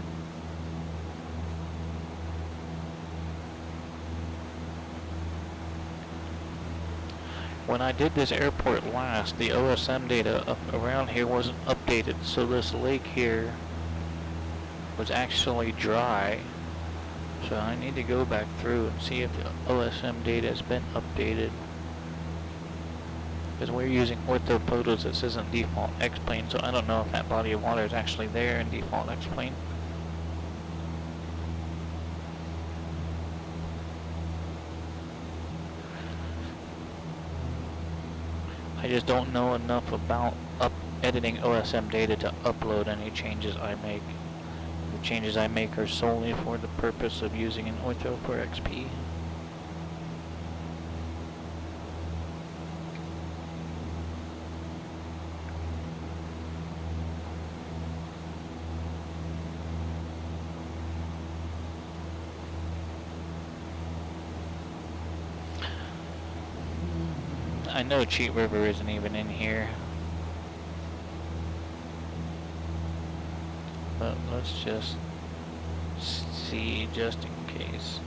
When I did this airport last, the OSM data up around here wasn't updated, so this lake here was actually dry. So I need to go back through and see if the OSM data has been updated. Because we're using ortho photos, this isn't default X-plane, so I don't know if that body of water is actually there in default X-plane. I just don't know enough about editing OSM data to upload any changes I make. The changes I make are solely for the purpose of using an ortho for XP. I know Cheat River isn't even in here. But let's just see just in case.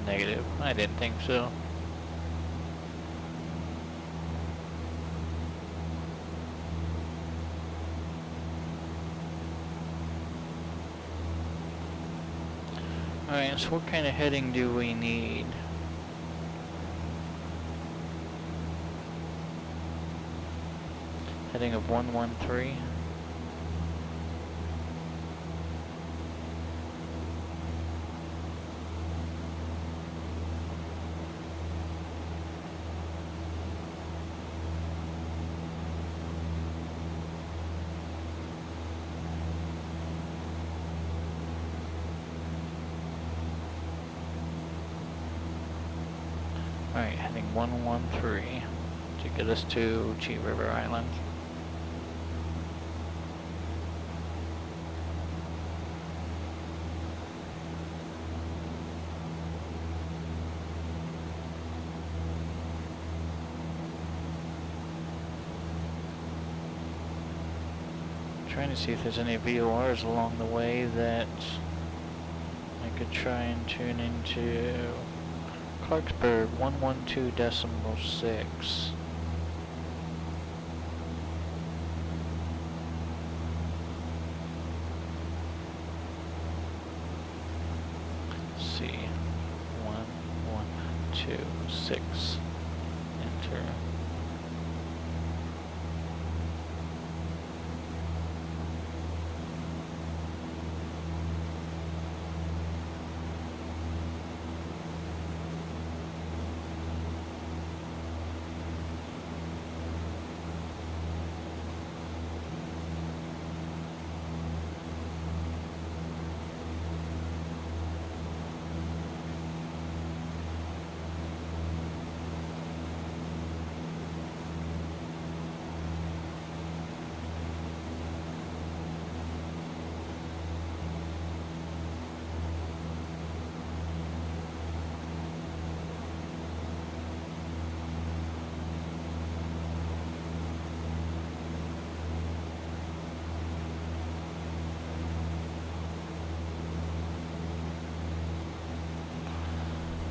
Negative. I didn't think so. Alright, so what kind of heading do we need? Heading of 113. Alright, heading 113 to get us to Cheat River Island. Trying to see if there's any VORs along the way that I could try and tune into. Clarksburg 112.6. C 1126. Enter.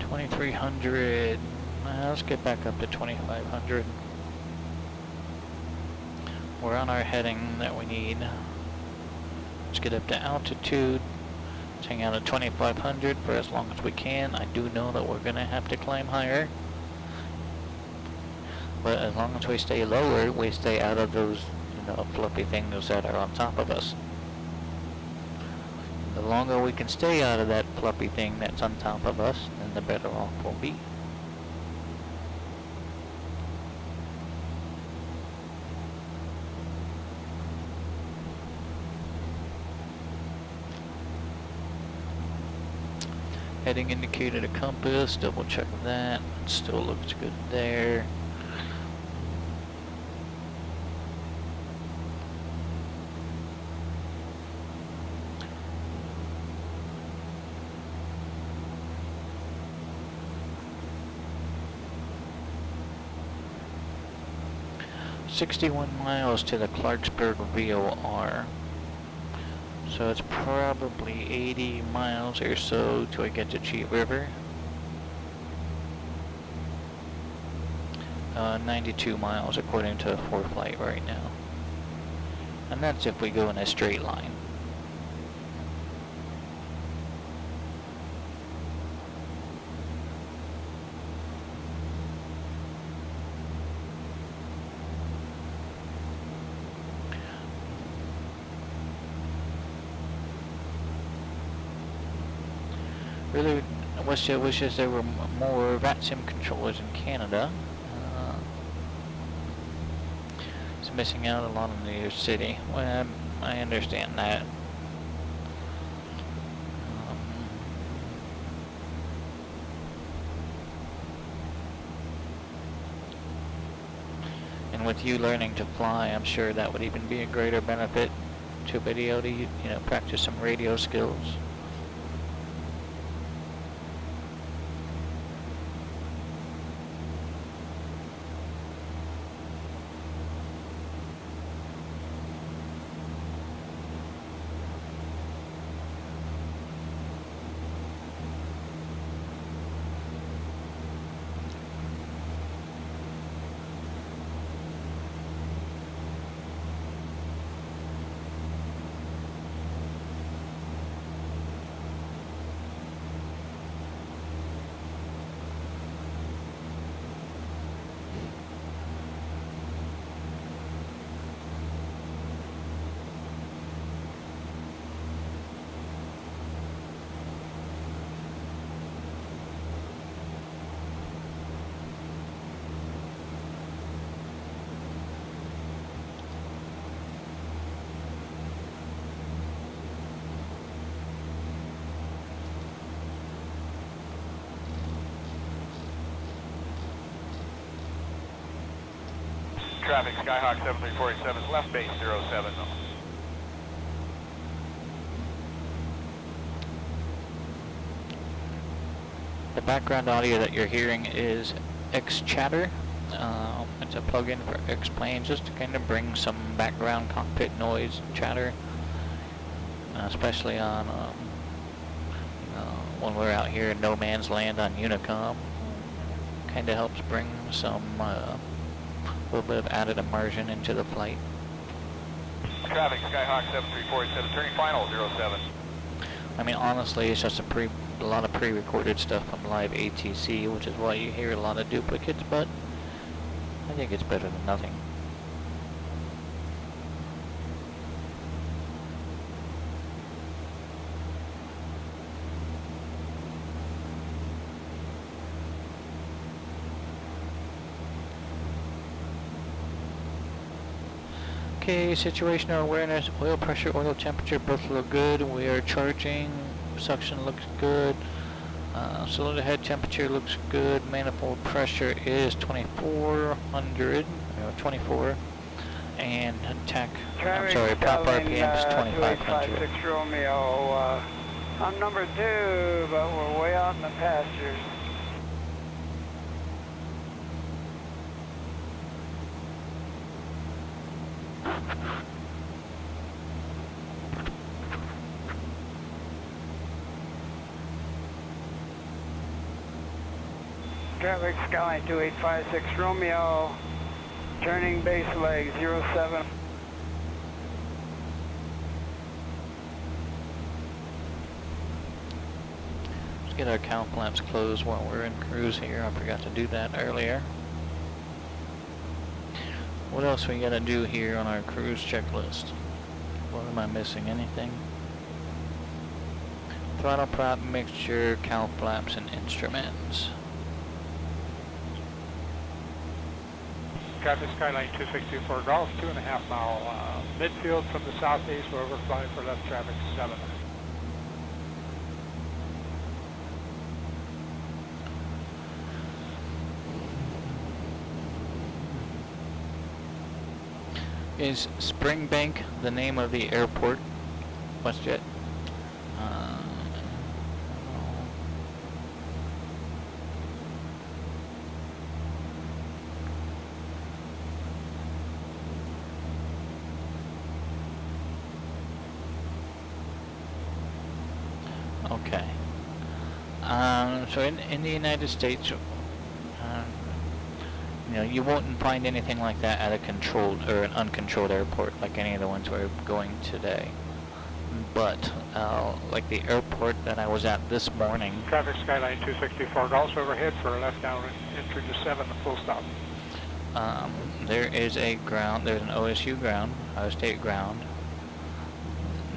$2,300. Let's get back up to 2,500. We're on our heading that we need. Let's get up to altitude. Let's hang out at 2500 for as long as we can. I do know that we're gonna have to climb higher. But as long as we stay lower, we stay out of those, fluffy things that are on top of us. The longer we can stay out of that fluffy thing that's on top of us, then the better off we'll be. Heading indicator to compass, double check that. It still looks good there. "61 miles to the Clarksburg VOR. So it's probably 80 miles or so till I get to Cheat River. 92 miles according to ForeFlight right now. And that's if we go in a straight line. Really wishes there were more VATSIM controllers in Canada. It's missing out a lot in New York City. Well, I understand that. And with you learning to fly, I'm sure that would even be a greater benefit to video to, practice some radio skills. Traffic, Skyhawk 7347, left base 07. The background audio that you're hearing is X-Chatter. It's a plugin for X-Plane just to kind of bring some background cockpit noise and chatter, especially on when we're out here in no man's land on Unicom. Kind of helps bring some little bit of added immersion into the flight. Traffic, Skyhawk 7347, turning final 07. I mean, honestly, it's just a lot of pre-recorded stuff from live ATC, which is why you hear a lot of duplicates, but I think it's better than nothing. Okay, situational awareness, oil pressure, oil temperature both look good. We are charging, suction looks good. Cylinder head temperature looks good. Manifold pressure is 2400, 24, and prop RPM is 2500. 28556 Romeo. I'm number 2, but we're way out in the pastures. Traffic, Skyline 2856 Romeo, turning base leg 07. get our cow flaps closed while we're in cruise here. I forgot to do that earlier. What else we gotta do here on our cruise checklist? What am I missing? Anything? Throttle prop, mixture, cow flaps, and instruments. Traffic Skyline 264 Golf, 2.5 mile midfield from the southeast. We're overflying for left traffic 7. Is Springbank the name of the airport? WestJet? Okay. So in the United States, you won't find anything like that at a controlled or an uncontrolled airport like any of the ones we're going today. But like the airport that I was at this morning. Traffic Skyline 264 Golf overhead for left down entry to 7, full stop. There is a ground. There's an OSU ground, Ohio State ground.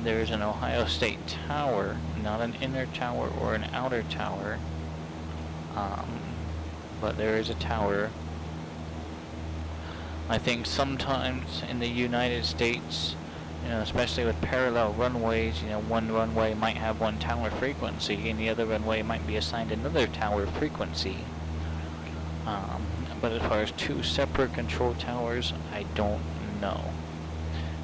There's an Ohio State tower, not an inner tower or an outer tower, but there is a tower. I think sometimes in the United States, especially with parallel runways, one runway might have one tower frequency and the other runway might be assigned another tower frequency. But as far as two separate control towers, I don't know.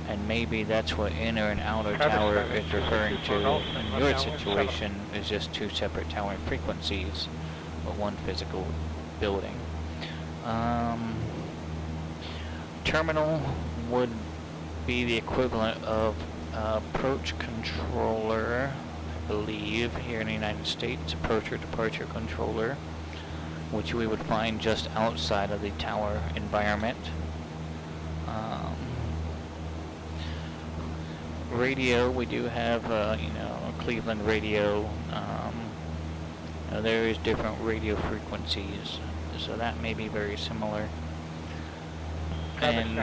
And maybe that's what inner and outer tower is referring to in your situation, is just two separate tower frequencies, but one physical building. Terminal would be the equivalent of approach controller, I believe, here in the United States, approach or departure controller, which we would find just outside of the tower environment. Radio, we do have, a Cleveland radio. There is different radio frequencies, so that may be very similar. And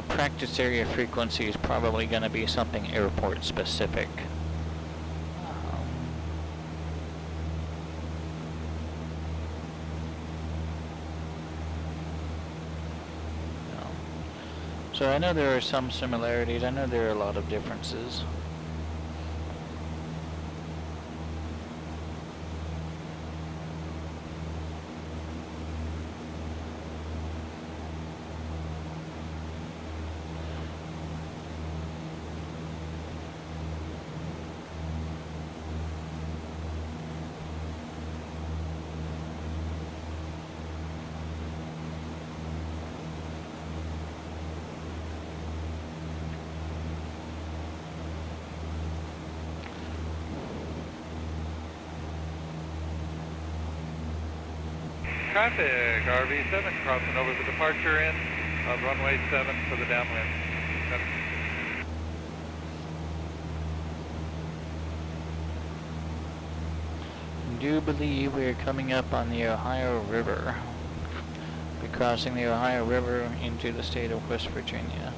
practice area frequency is probably going to be something airport specific. So I know there are some similarities. I know there are a lot of differences. Traffic, RV7 crossing over the departure end of runway 7 for the downwind. I do believe we are coming up on the Ohio River. We're crossing the Ohio River into the state of West Virginia.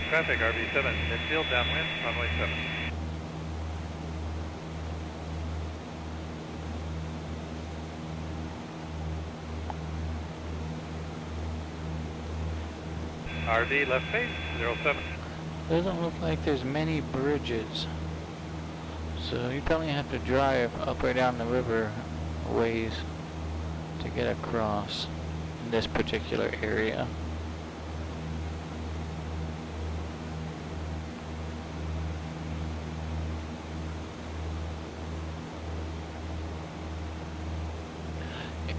Traffic, RV7, midfield, downwind, runway 7. RD, left face, 07. Doesn't look like there's many bridges. So you probably have to drive up or down the river a ways to get across in this particular area.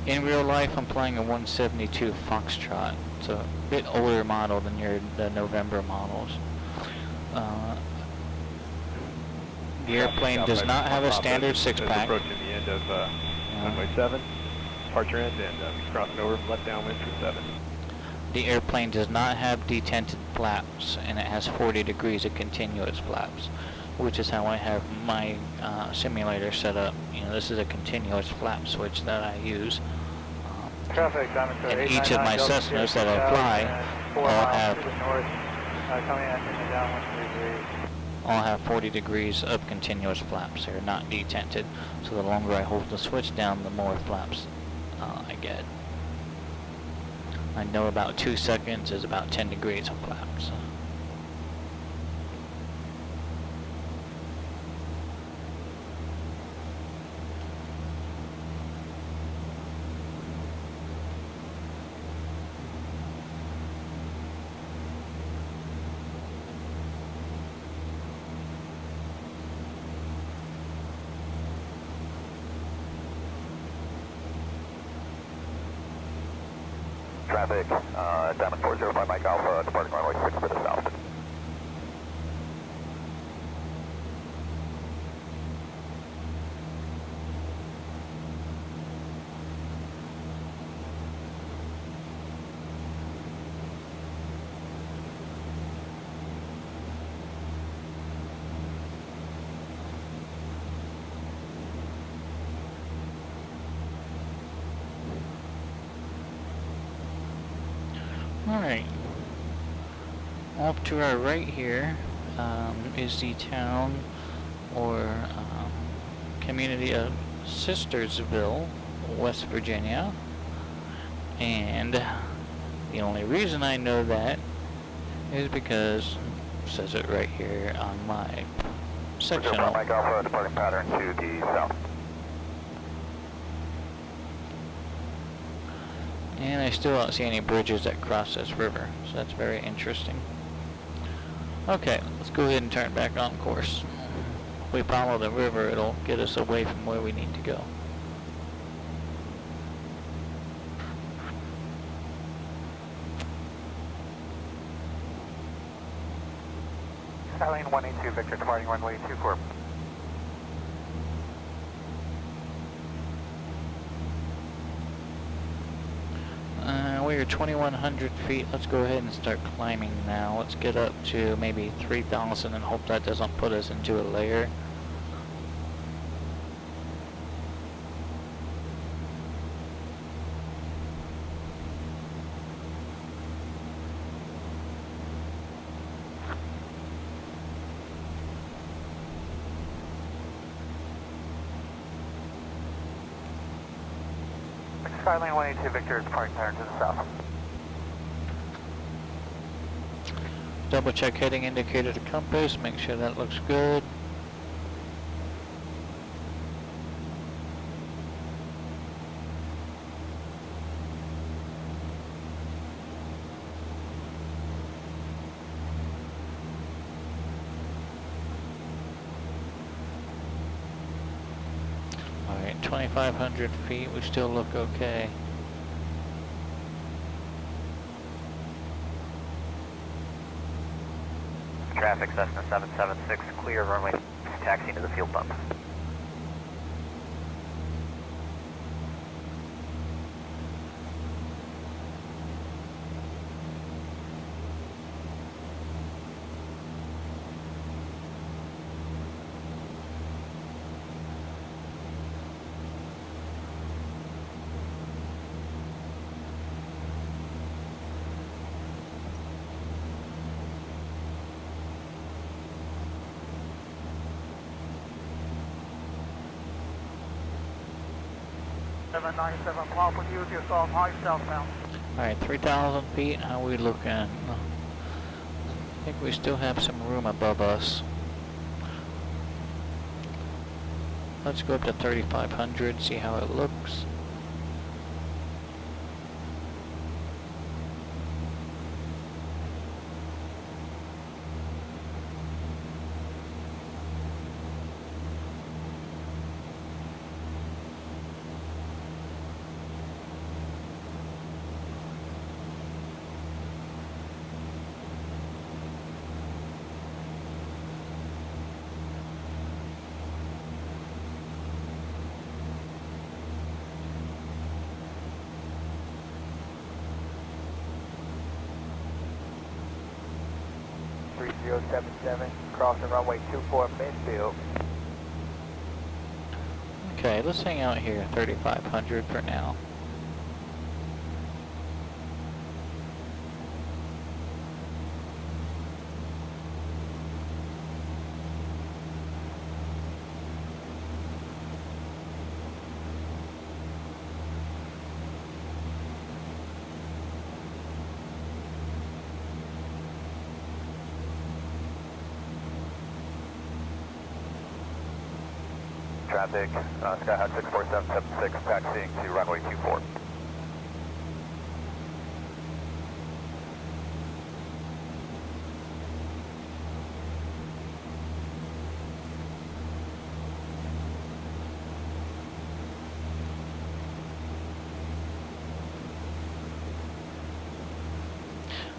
In real life, I'm playing a 172 Foxtrot. It's a bit older model than the November models. The airplane does not have a standard six-pack. Approaching the end of runway 7, departure end, and he's crossing over left downwind for 7. The airplane does not have detented flaps, and it has 40 degrees of continuous flaps, which is how I have my simulator set up. You know, this is a continuous flap switch that I use. Traffic, And each of my Cessnas that I fly all have 40 degrees of continuous flaps. They're not detented. So the longer I hold the switch down, the more flaps I get. I know about 2 seconds is about 10 degrees of flaps. Traffic, Diamond 405 Mike Alpha, departing runway 6 for the south. Alright, off to our right here is the town or community of Sistersville, West Virginia, and the only reason I know that is because it says it right here on my sectional. Mike Alpha, departing pattern to the south. And I still don't see any bridges that cross this river, so that's very interesting. Okay, let's go ahead and turn back on course. If we follow the river, it'll get us away from where we need to go. Skylane 182 Victor, departing runway 24. We're 2,100 feet. Let's go ahead and start climbing now. Let's get up to maybe 3,000 and hope that doesn't put us into a layer. Skylane 182 Victor, departing pattern to the south. Double check heading indicator to compass, make sure that looks good. Alright, 2,500 feet, we still look okay. Traffic, Cessna 776, clear runway, taxiing to the fuel pump. Cloud with you to yourself, high southbound. Alright, 3,000 feet, how we looking? I think we still have some room above us. Let's go up to 3,500, see how it looks. Crossing runway 24 midfield. Okay, let's hang out here, 3,500 for now. Traffic, Skyhawk 64776, taxiing to runway 24.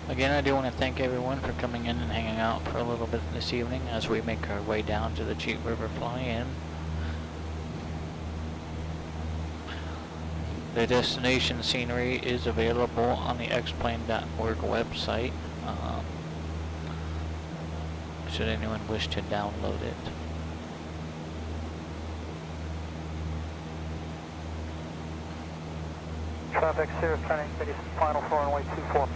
Again, I do want to thank everyone for coming in and hanging out for a little bit this evening as we make our way down to the Cheat River Fly-In. The destination scenery is available on the xplane.org website, should anyone wish to download it. Traffic, Cirrus turning city final for runway 24.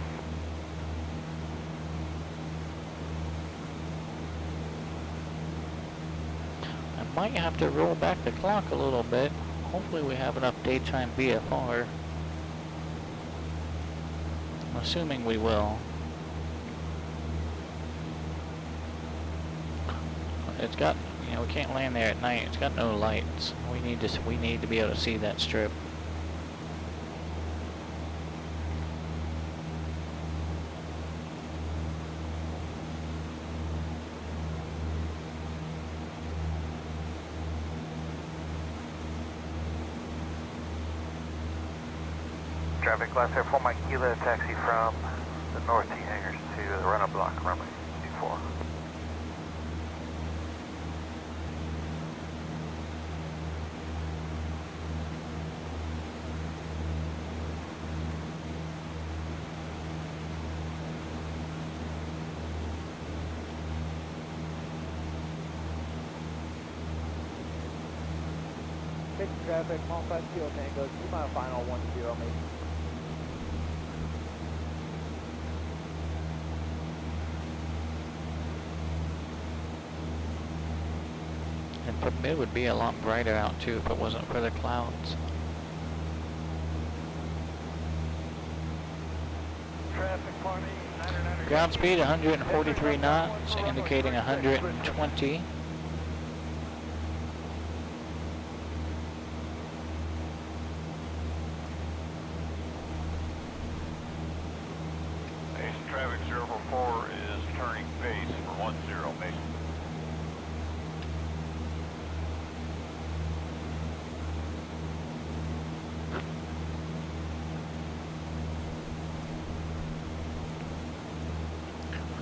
I might have to roll back the clock a little bit. Hopefully we have enough daytime VFR. I'm assuming we will. It's got, you know, we can't land there at night. It's got no lights. We need to be able to see that strip. Traffic, Class Air 4 Mike Kilo, taxi from the North T hangars to the run-up block, runway 24. Traffic, Mall 5 Kilo Tango, 2 mile final, 10, maybe. And it would be a lot brighter out too if it wasn't for the clouds. Ground speed 143 knots, indicating 120. Traffic 044 is turning base for 10, Mason.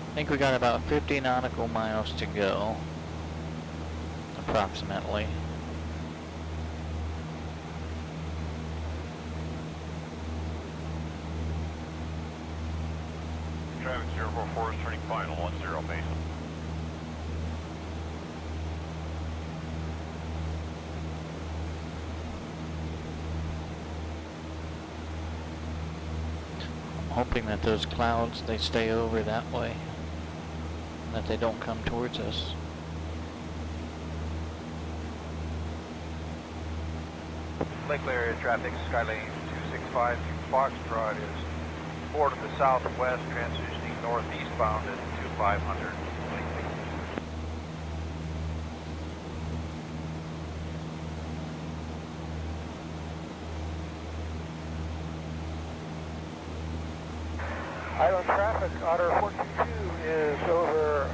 I think we got about 50 nautical miles to go, approximately. Traffic 044 is turning final, 10, Mason. I'm hoping that those clouds, they stay over that way, and that they don't come towards us. Lakeland area traffic, Skylane 265 Foxtrot is 4 to the southwest, transitioning northeastbound at 2500. Island traffic, Otter 422 is over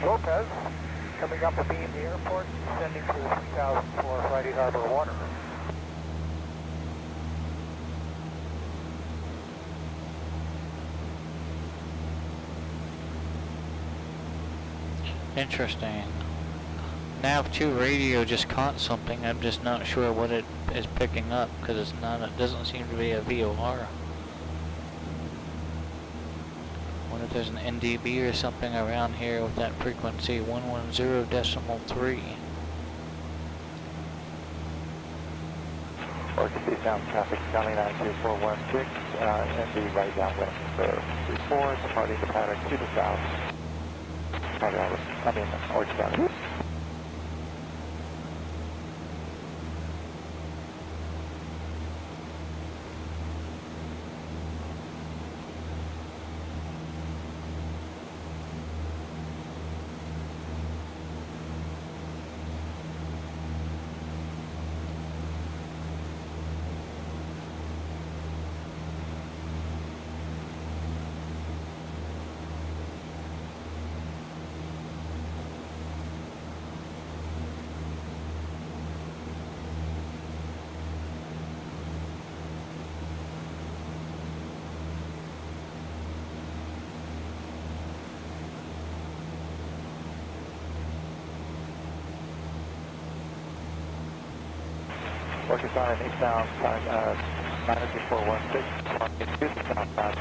Lopez, coming up the beam the airport, descending to the 3004 Friday Harbor water. Interesting. Nav 2 radio just caught something. I'm just not sure what it is picking up because it's not. It doesn't seem to be a VOR. Wonder if there's an NDB or something around here with that frequency 110.3. Orchid eastbound traffic County 92416, ND right downwind for 34, departing the paddock to the south. Orchid County. Orchid sign eastbound, sign 92416, southbound.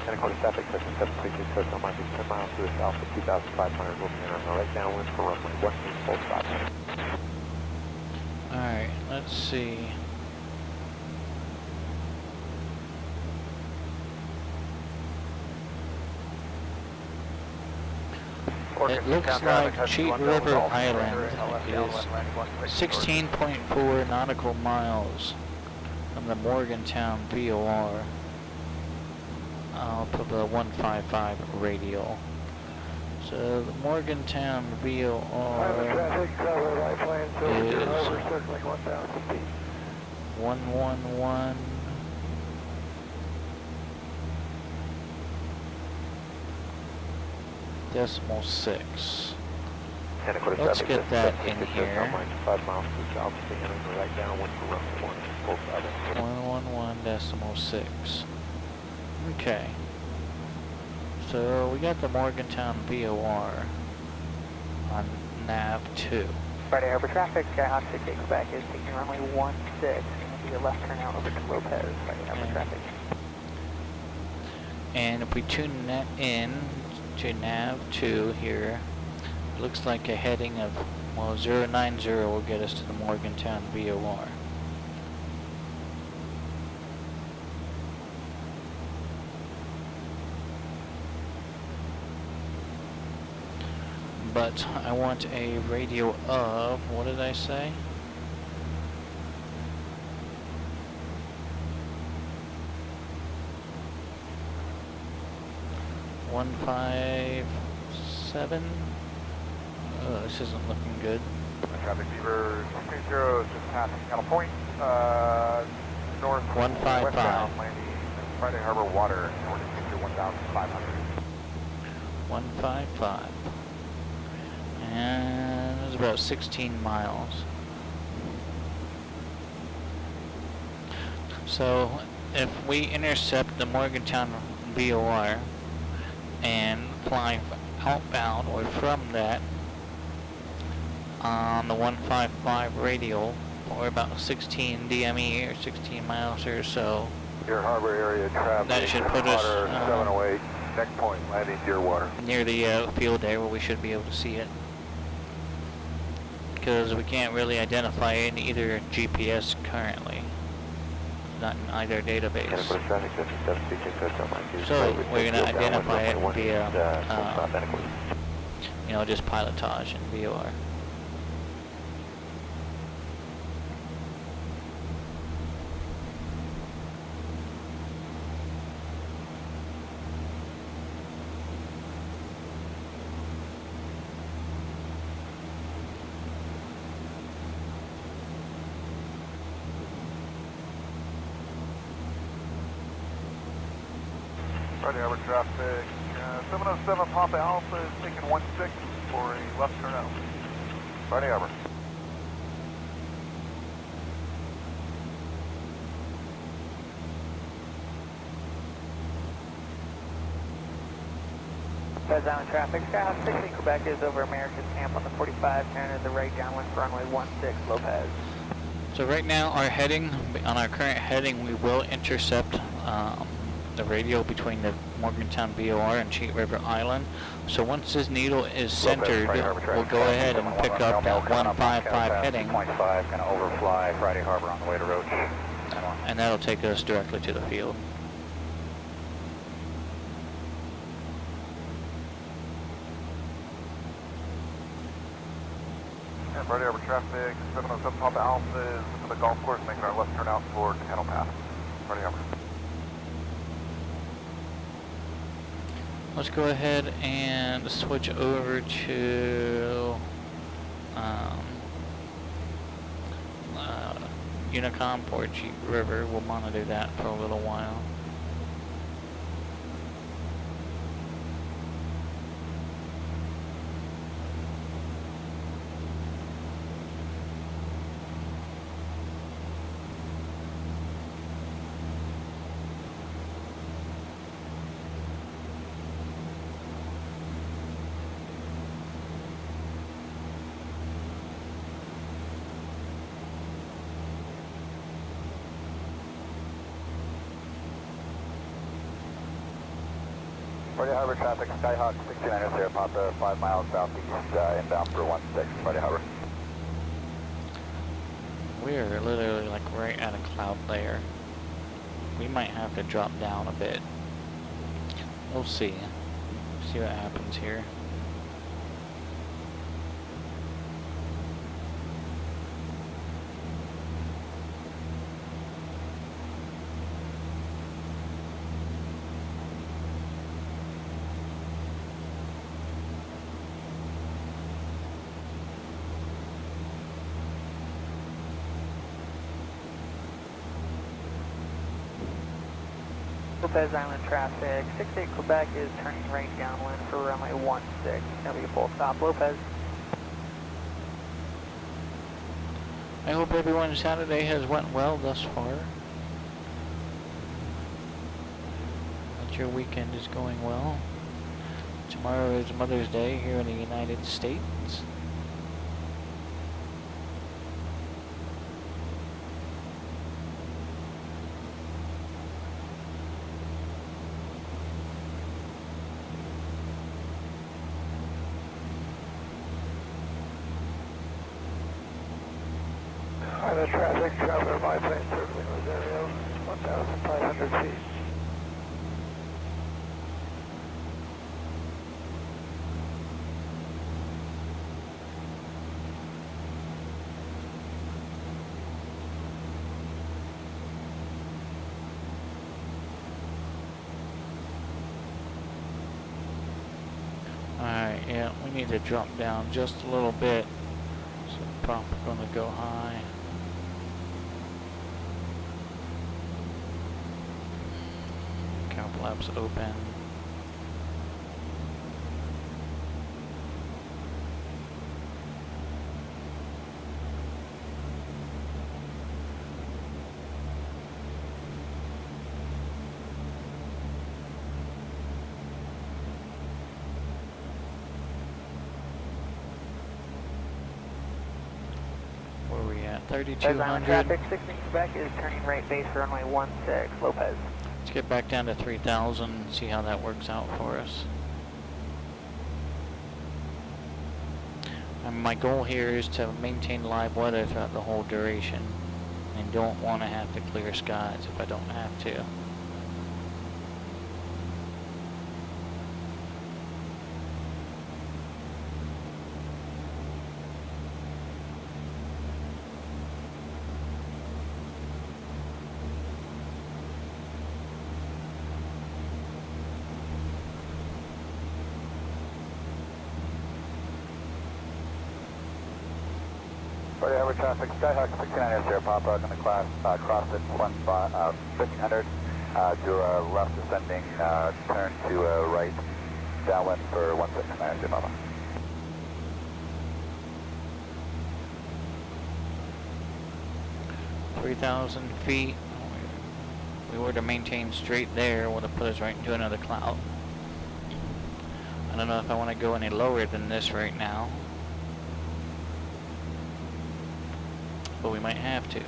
And according to traffic, section 732, says no might be 10 miles to the south of 2,500, moving in on the right downwind for runway 145. Alright, let's see. It looks like Cheat River Island is 16.4 nautical miles from the Morgantown VOR off of the 155 radial. So the Morgantown VOR is 111. Decimal 6. Let's get that in here. 5 miles to the south, beginning right downwind for runway 145. 111 decimal 6. Okay. So we got the Morgantown VOR on nav 2. Friday Harbor traffic, Hot 6 back is taking runway 16. Going to be a left turn out over to Lopez, Friday Harbor traffic. And if we tune that in to nav 2 here, it looks like a heading of, well, 090 will get us to the Morgantown VOR. But I want a radio of, what did I say? One 157. Oh, this isn't looking good. Traffic Beaver 230, just passing Cattle Point, north 155. westbound, landing Friday Harbor Water, north to 1,500. 155. And it's about 16 miles. So if we intercept the Morgantown VOR and fly outbound or from that on the 155 radial for about 16 DME or 16 miles or so, Your harbor area traffic. that should put us 708, next point, landing Deerwater. near the field there where we should be able to see it. Because we can't really identify it in either GPS currently. Not in either database. So we're going to identify it via, just pilotage and VOR. Friday Harbor traffic, 707 Papa Alpha is taking 16 for a left turnout. Friday Harbor. Lopez Island traffic, Skyhawk 60 Quebec is over America's camp on the 45, turn at the right downwind for runway 16, Lopez. So right now our heading, on our current heading, we will intercept the radio between the Morgantown VOR and Cheat River Island. So once this needle is centered, we'll go ahead and pick up that 155 heading. 2.5, going to overfly Friday Harbor on the way to Roach. And that'll take us directly to the field. And Friday Harbor traffic, 707 Papa Alpha is into the golf course, making our left turnout toward Candle Path. Friday Harbor. Let's go ahead and switch over to Unicom Port Cheat River. We'll monitor that for a little while. Friday Harbor traffic, Skyhawk 69 Papa, 5 miles southeast, inbound for 16, Friday Harbor. We're literally like right at a cloud layer. We might have to drop down a bit. We'll see. See what happens here. Lopez Island traffic, 68 Quebec is turning right downwind for runway 16. That'll be a full stop, Lopez. I hope everyone's Saturday has went well thus far. That your weekend is going well. Tomorrow is Mother's Day here in the United States. Island traffic, traveler biplane circling Rosario, 1,500 feet. Alright, yeah, we need to drop down just a little bit. So prop gonna go high. Cap flaps open. Where are we at? Lopez Island 3,200. traffic, 16 Quebec is turning right base for runway 16, Lopez. Let's get back down to 3,000 and see how that works out for us. And my goal here is to maintain live weather throughout the whole duration. And don't want to have to clear skies if I don't have to. Friday Harbor traffic, Skyhawk 69 Papa, going to cross at 1500. Do a left ascending, turn to right, downwind for 169, Genova. 3,000 feet. If we were to maintain straight there, would have put us right into another cloud. I don't know if I want to go any lower than this right now, but we might have to.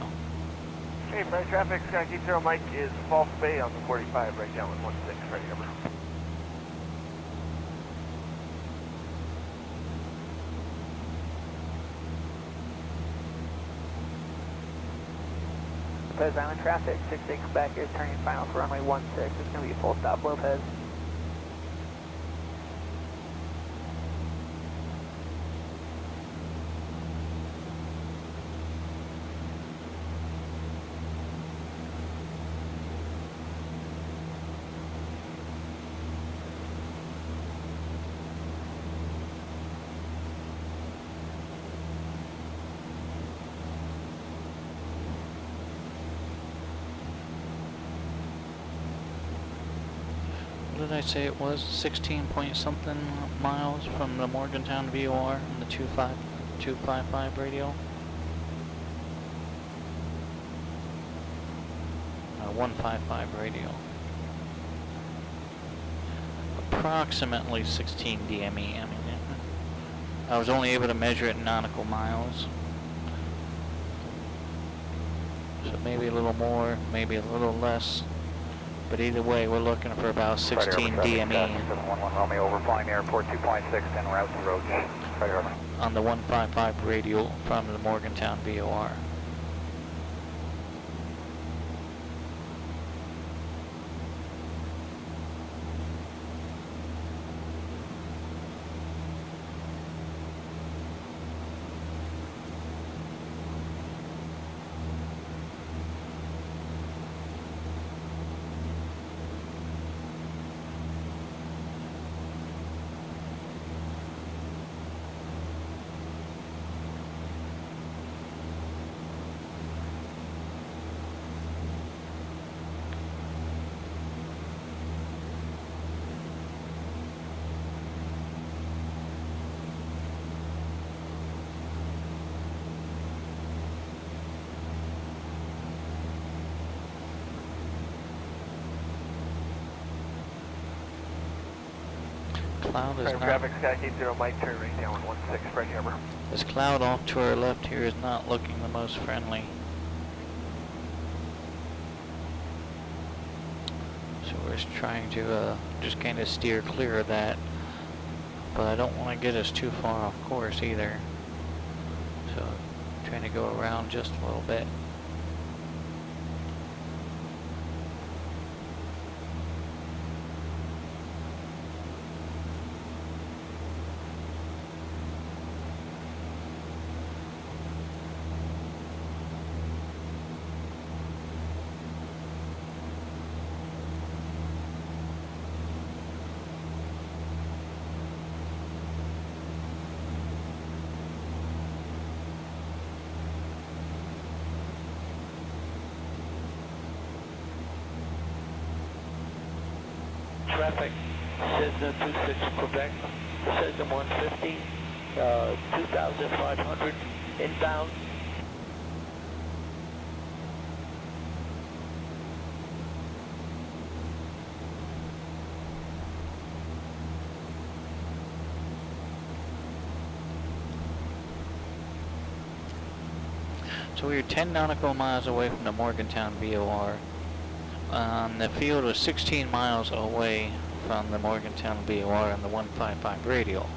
Hey, Flight traffic, Sky Keep Zero Mike is False Bay on the 45, right down with 16, ready, over. Lopez Island traffic, 68 Quebec is turning final for runway 16. It's going to be full stop Lopez. What did I say it was? 16 point something miles from the Morgantown VOR and the 255 radio? 155 radio. Approximately 16 DME. I mean, I was only able to measure it in nautical miles. So maybe a little more, maybe a little less. But either way, we're looking for about 16 DME. 711 Romeo overflying airport 2.6 en route to Roach. Right over. On the 155 radial from the Morgantown VOR. Cloud is not, traffic, Sky Keep Zero Mike, turn right down with 16, ready, over. this cloud off to our left here is not looking the most friendly. So we're just trying to just kind of steer clear of that. But I don't want to get us too far off course either. So trying to go around just a little bit. Traffic, Cessna 26 Quebec, Cessna 150, 2,500 inbound. So we were 10 nautical miles away from the Morgantown VOR. The field was 16 miles away from the Morgantown VOR on the 155 radial.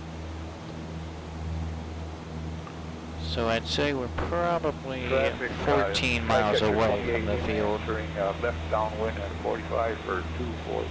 So I'd say we're probably 14 miles away from the field. Entering left downwind at 45 for 240.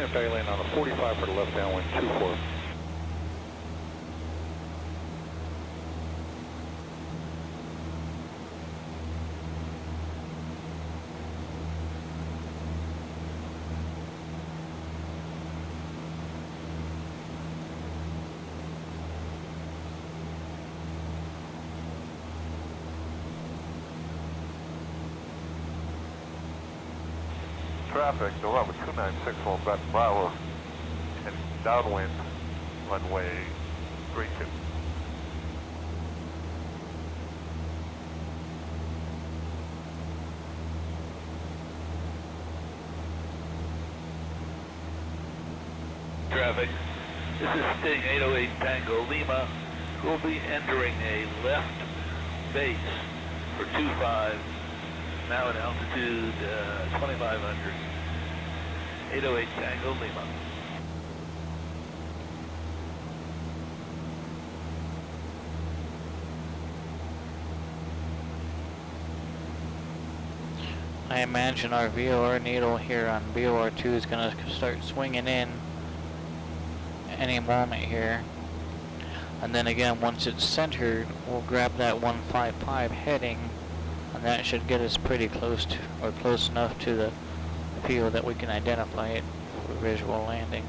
Impact lane on a 45 for the left downwind, 24. Traffic, November 2961 Bravo, and downwind, runway 32. Traffic, this is Sting 808 Tango Lima. We'll be entering a left base for 25, now at altitude 2500. 808 Tango Lima. I imagine our VOR needle here on VOR2 is going to start swinging in any moment here. And then again, once it's centered, we'll grab that 155 heading, and that should get us pretty close to, or close enough to the field that we can identify it for visual landing.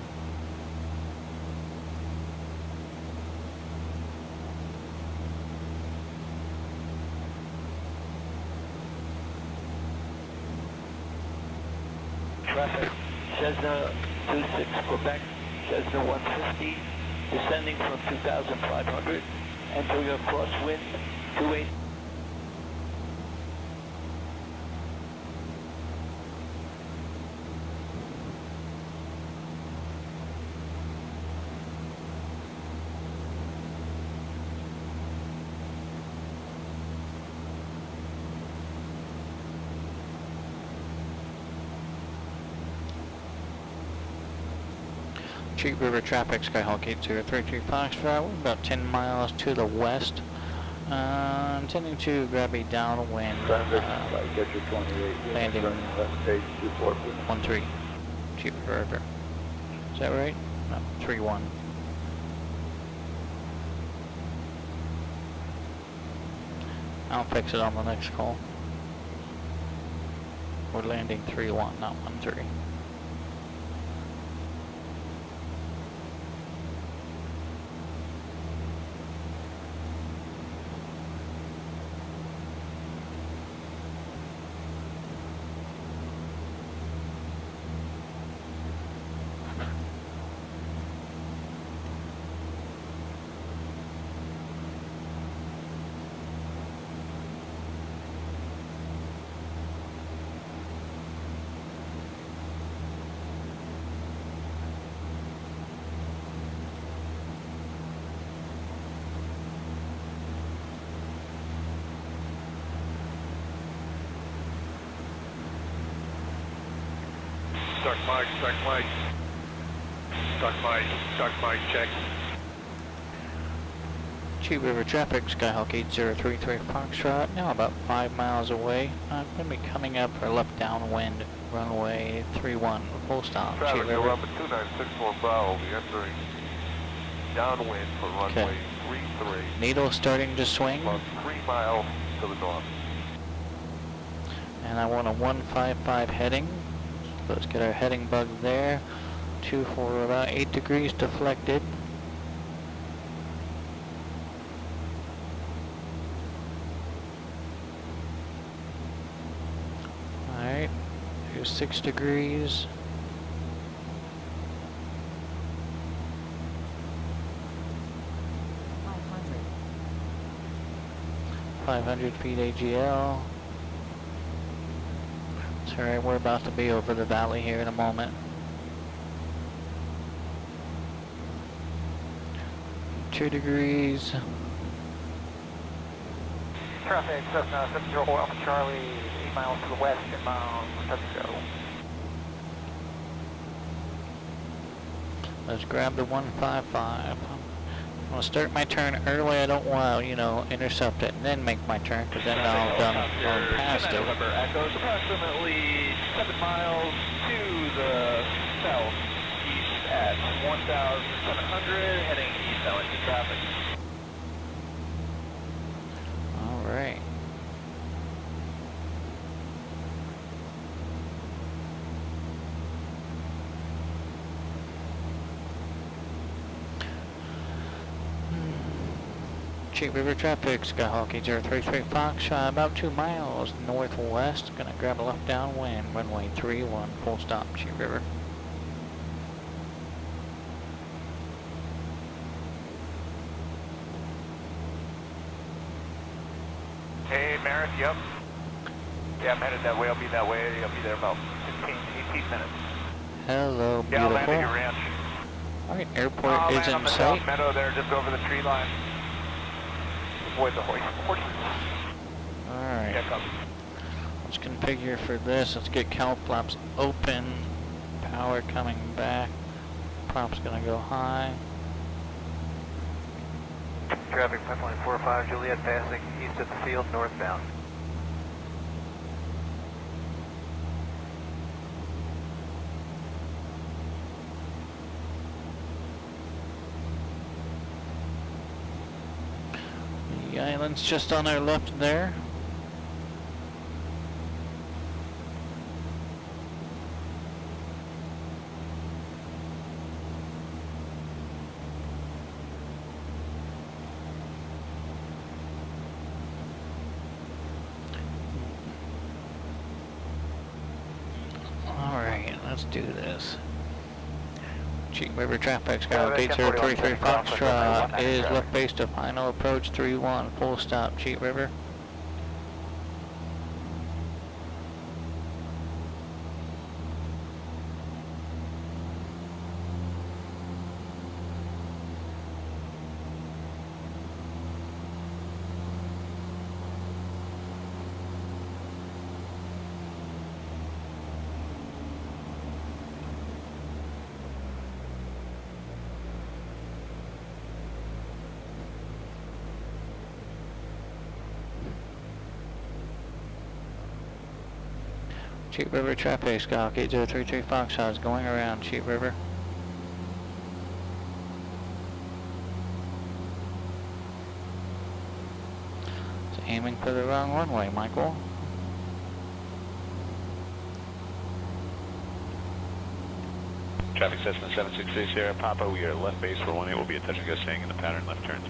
Traffic, Cessna 26 Quebec, Cessna 150, descending from 2,500, entering a crosswind 28. Cheat River traffic, Skyhawk 8033 Foxtrot. We're about 10 miles to the west. Intending to grab a downwind. Get your 28. Landing Left stage 13. Cheat River. Is that right? No, 31. I'll fix it on the next call. We're landing 31, not 13. Start mic, check. Cheat River traffic, Skyhawk 8033 Foxtrot, now about 5 miles away. I'm going to be coming up for left downwind, runway 31, full stop. Traffic, Cheat River. November 2961 Bravo, will be entering downwind for runway 33. Needle starting to swing. About 3 miles to the north. And I want a 155 heading. Let's get our heading bug there. 2 for about 8 degrees deflected. Alright, here's 6 degrees. .500 feet AGL. It's alright, we're about to be over the valley here in a moment. 2 degrees. Traffic, Cessna 70 Alpha Charlie, 8 miles to the west, inbound, set to go. Let's grab the 155. I'm going to start my turn early. I don't want to, you know, intercept it and then make my turn, because then I'll done past it. November Echoes, approximately 7 miles to the south. at 1,700, heading eastbound into traffic. All right. Cheat River traffic, Skyhawk 8033 Fox, about 2 miles northwest. Gonna grab a left downwind, runway 31, full stop, Cheat River. Hey, Merritt, yep. Yeah, I'm headed that way. I'll be that way. I'll be there about 15, 18 minutes. Hello, Yeah, I'll land beautiful. at your ranch. Alright, airport I'll is land on in the sight. south meadow there, just over the tree line. Avoid the horses. Alright. Yeah, come. Let's configure for this. Let's get cowl flaps open. Power coming back. Prop's gonna go high. Traffic pipeline 45, Juliet passing east of the field, northbound. The island's just on our left there. Alright, let's do this. Cheat River traffic, Skyhawk 8033 Foxtrot is left base to final approach 31, full stop, Cheat River. Cheat River traffic, Skyhawk 8033 Foxtrot is going around Cheat River. It's aiming for the wrong runway, Michael. Traffic Cessna 763 Sierra Papa, we are left base for 18, we'll be a touch and go staying in the pattern left turns.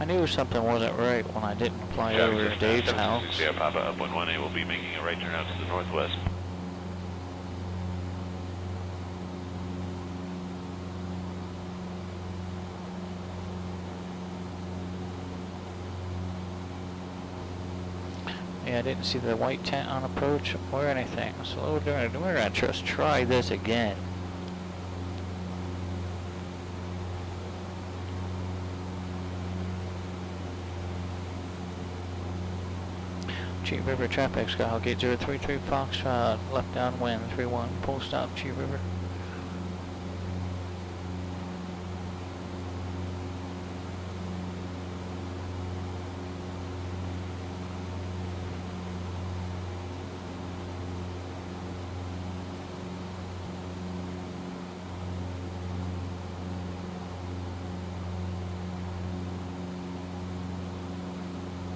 I knew something wasn't right when I didn't fly over Dave's house. Sierra Papa up 18, we'll be making a right turn out to the northwest. Yeah, I didn't see the white tent on approach or anything, so we're gonna just try this again. Cheat River traffic, Skyhawk 8033 Foxtrot, left downwind 31, full stop, Cheat River.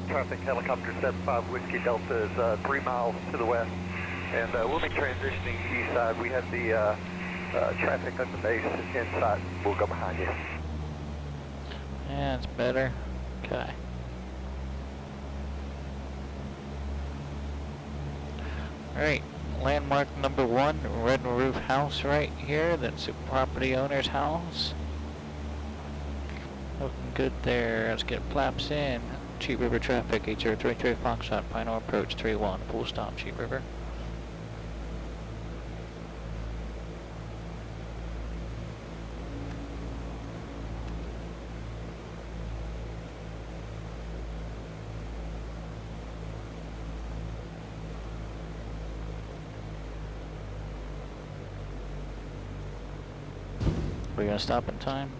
Traffic helicopter 75 Whiskey Delta is 3 miles to the west, and we'll be transitioning east side. We have the traffic at the base inside. We'll go behind you. Yeah, it's better. Okay. Alright, landmark number 1, red roof house right here. That's the property owner's house. Looking good there. Let's get flaps in. Cheat River traffic, 8033 Foxtrot, final approach 31, full stop, Cheat River. We gonna stop in time?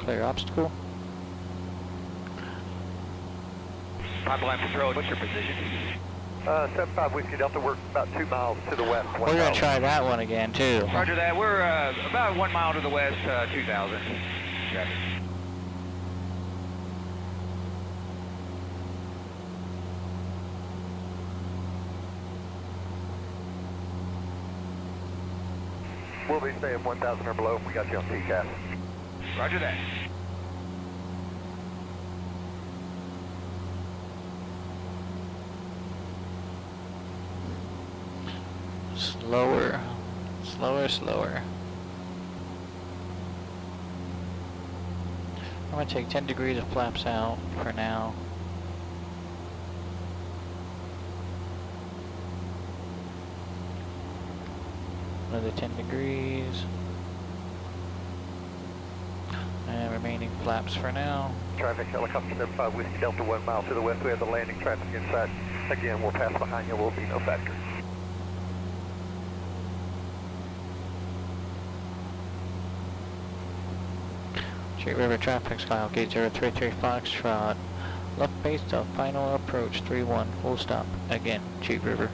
clear obstacle. Pipeline Patrol, what's your position? 75 Whiskey Delta, we're about 2 miles to the west. We're going to try that one again, too. Roger that. We're about 1 mile to the west, 2,000. Traffic. We'll be staying 1,000 or below. We got you on TCAS. Roger that. Slower. Slower, slower. I'm going to take 10 degrees of flaps out for now. Another 10 degrees. And remaining flaps for now. Traffic, helicopter 75 Whiskey Delta, 1 mile to the west. We have the landing traffic inside. Again, we'll pass behind you. Will be no factor. Street River traffic, Skyhawk 8033 Foxtrot. Left base to final approach 31. Full stop. Again, Street River.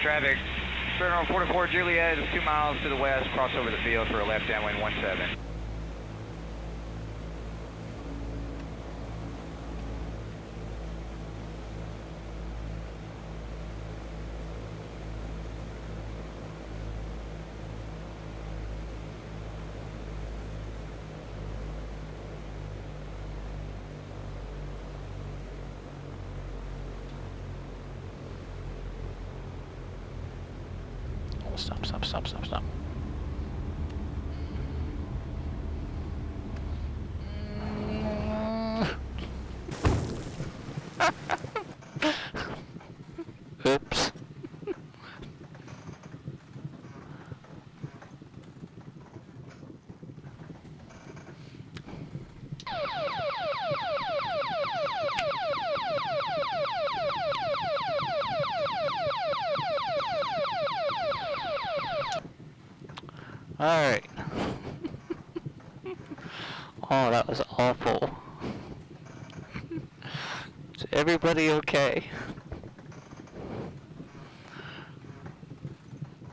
Traffic, Federal 44 Juliet is 2 miles to the west, cross over the field for a left downwind 17. Stop, stop, stop, stop, stop. Oops. Alright. Oh, that was awful. Is everybody okay?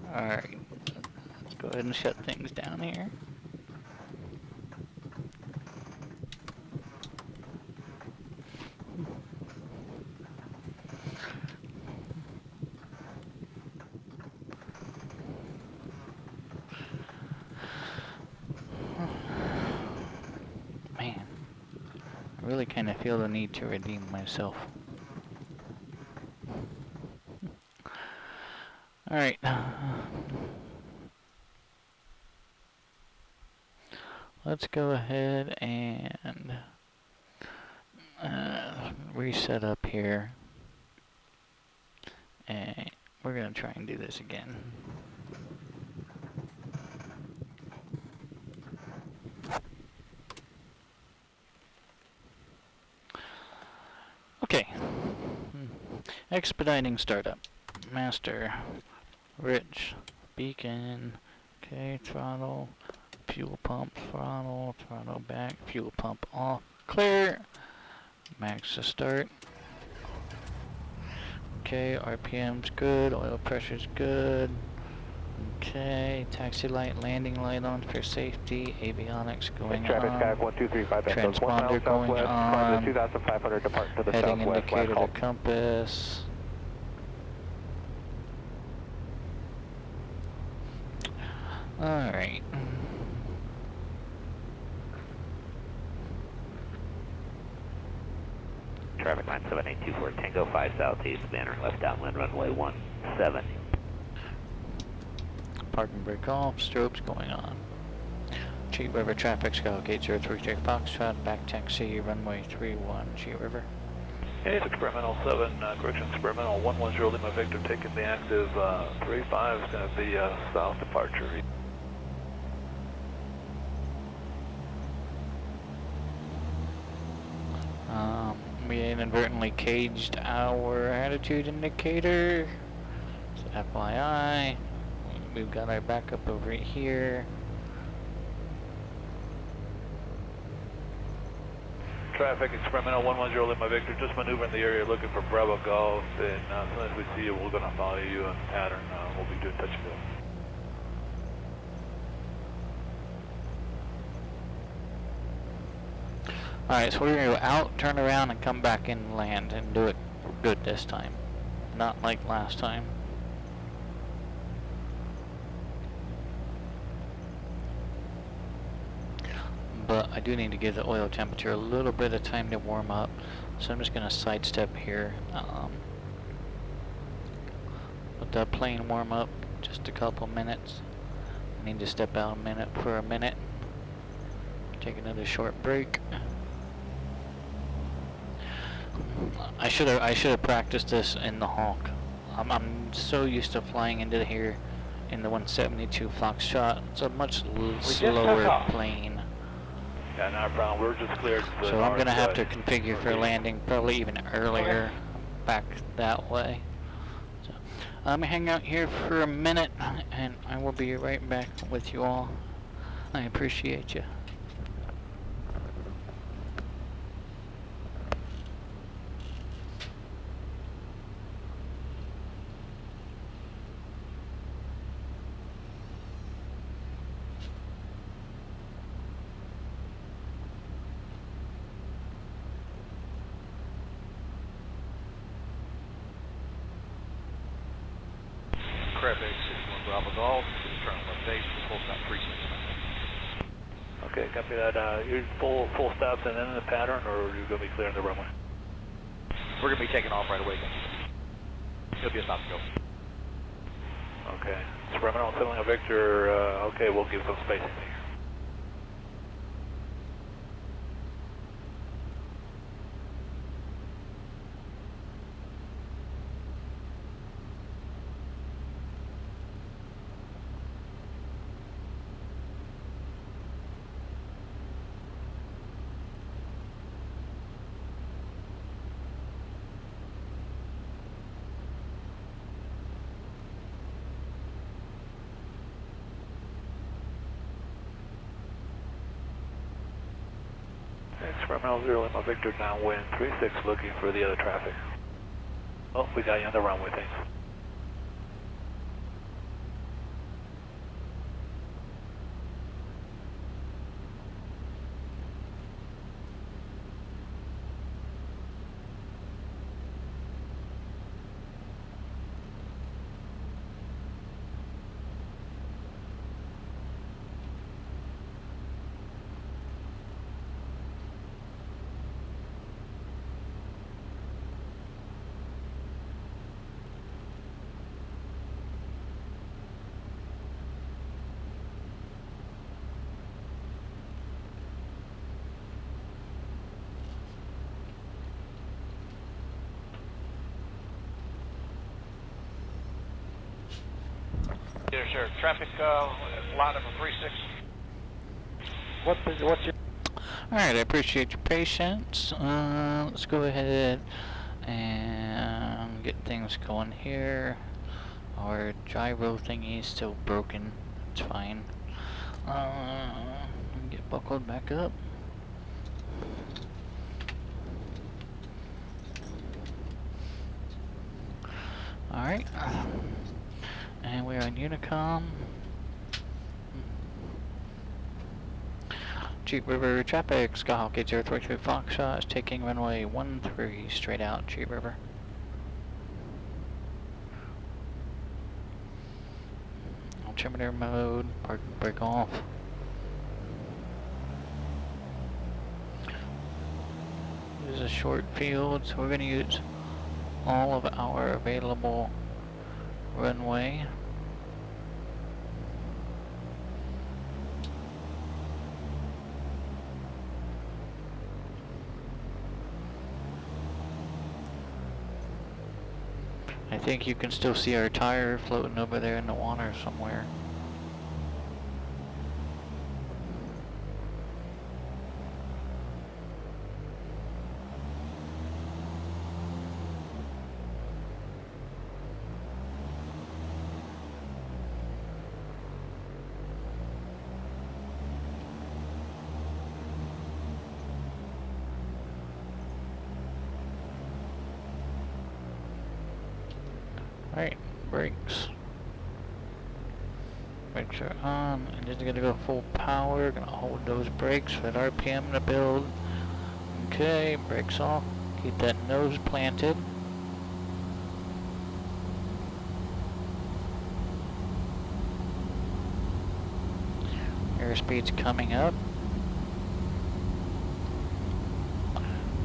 Alright. Let's go ahead and shut things down here. Man, I really kind of feel the need to redeem myself. Alright. Let's go ahead and reset up here. And we're going to try and do this again. Okay. Expediting startup. Master. Rich. Beacon. Okay, throttle. Fuel pump. Throttle. Throttle back. Fuel pump off. Clear. Max to start. Okay, RPM's good. Oil pressure's good. Okay, taxi light, landing light on for safety. Avionics going Traffic, on. Skyhawk 1235, Transponder going on. 2,500 depart to the Heading southwest. indicator to compass. Alright. Traffic line 7824 Tango 5 Southeast, banner left downwind runway 17. Park and brake off, strobes going on. Cheat River traffic, Skyhawk 8033 Foxtrot, back taxi, runway 31, Cheat River. Okay, it's experimental 7, correction, experimental 110 Lima Victor, taking the active 35 is going to be south departure. We inadvertently caged our attitude indicator. So FYI, we've got our backup over here. Traffic, experimental 110 Lima Victor, just maneuvering the area looking for Bravo Golf, and as soon as we see you, we're going to follow you in pattern. We'll be doing touch and go. Alright, so we're going to go out, turn around, and come back in and land, and do it good this time. Not like last time. But I do need to give the oil temperature a little bit of time to warm up, so I'm just going to sidestep here. Let the plane warm up just a couple minutes. I need to step out for a minute. Take another short break. I should have practiced this in the Hawk. I'm so used to flying into here in the 172 Foxtrot. It's a much slower plane. Yeah, not a problem. We're just cleared. So I'm gonna have to configure for landing probably even earlier, back that way. So I'm gonna hang out here for a minute, and I will be right back with you all. I appreciate you. Traffic 61 Bravo Golf, turn left base, full stop 36. Okay, copy that. You full stops and then in the pattern, or are you going to be clearing the runway? We're going to be taking off right away. It'll be a stop and go. Okay. Experimental 7 Victor, okay, we'll give some spacing here. Experimental 0 Lima Victor downwind 36 looking for the other traffic. Oh, we got you on the runway, thanks. Yes, sir. Traffic, line number 36. What's your... Alright, I appreciate your patience. Let's go ahead and get things going here. Our gyro thingy is still broken. It's fine. Get buckled back up. Alright. And we're on Unicom. Cheat River traffic, Skyhawk 8033 Foxtrot is taking runway 13 straight out, Cheat River. Altimeter mode, park brake off. This is a short field, so we're going to use all of our available runway. I think you can still see our tire floating over there in the water somewhere. Alright, brakes. Brakes are on. I'm just gonna go full power. Gonna hold those brakes for the RPM to build. Okay, brakes off. Keep that nose planted. Airspeed's coming up.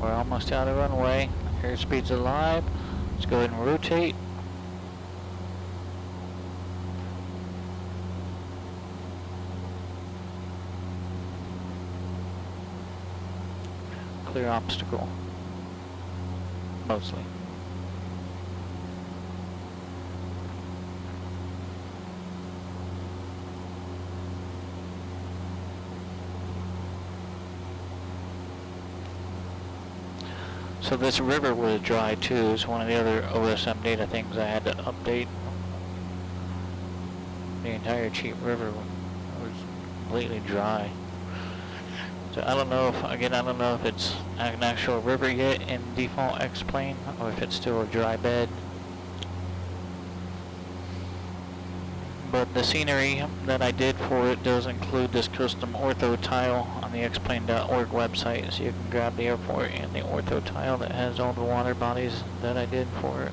We're almost out of runway. Airspeed's alive. Let's go ahead and rotate. Clear obstacle. Mostly. So this river was dry too. It's one of the other OSM data things I had to update. The entire Cheat River was completely dry. So I don't know if, again, I don't know if it's an actual river yet in default X-Plane or if it's still a dry bed. But the scenery that I did for it does include this custom ortho tile on the xplane.org website, so you can grab the airport and the ortho tile that has all the water bodies that I did for it.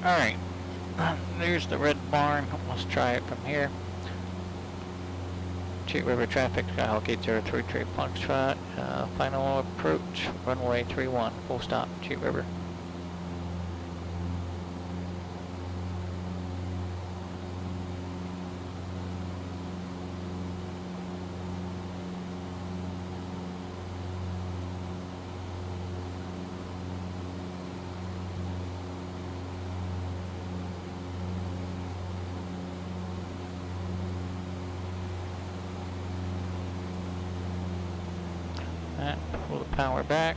Alright, there's the red barn. Let's try it from here. Cheat River traffic, Skyhawk 803 Foxtrot, final approach, runway 31, full stop, Cheat River. Pull the power back.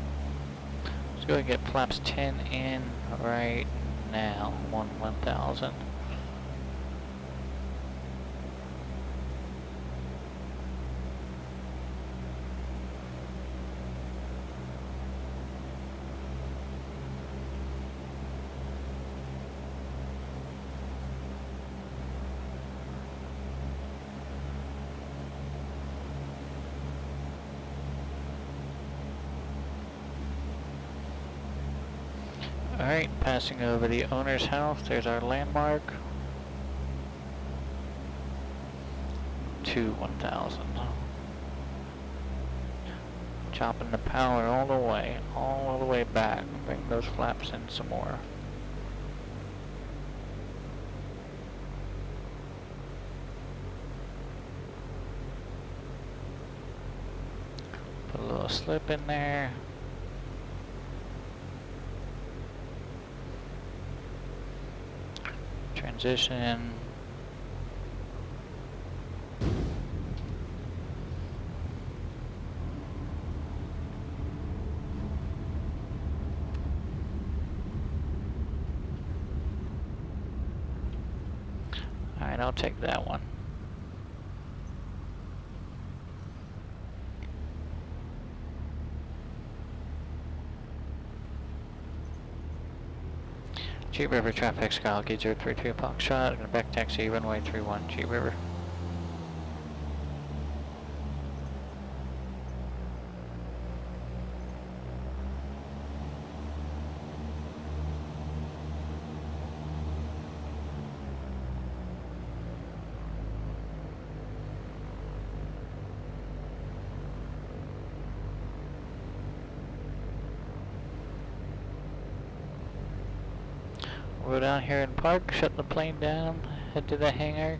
Let's go and get flaps 10 in right now. 1000. Alright, passing over the owner's house. There's our landmark. To 1000. Chopping the power all the way back. Bring those flaps in some more. Put a little slip in there. Transition. Alright, I'll take that one. Cheat River traffic, Skyhawk 8032 Foxtrot, gonna back taxi runway 31, Cheat River. We'll go down here and park, shut the plane down, head to the hangar,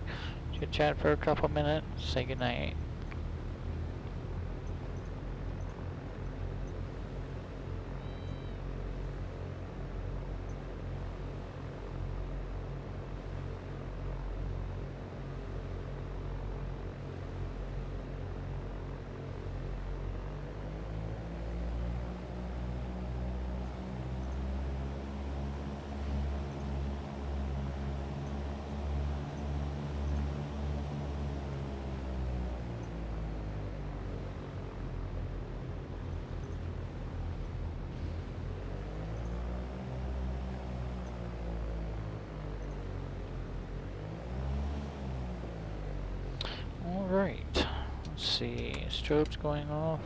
chit chat for a couple minutes, say goodnight. see, strobes going off,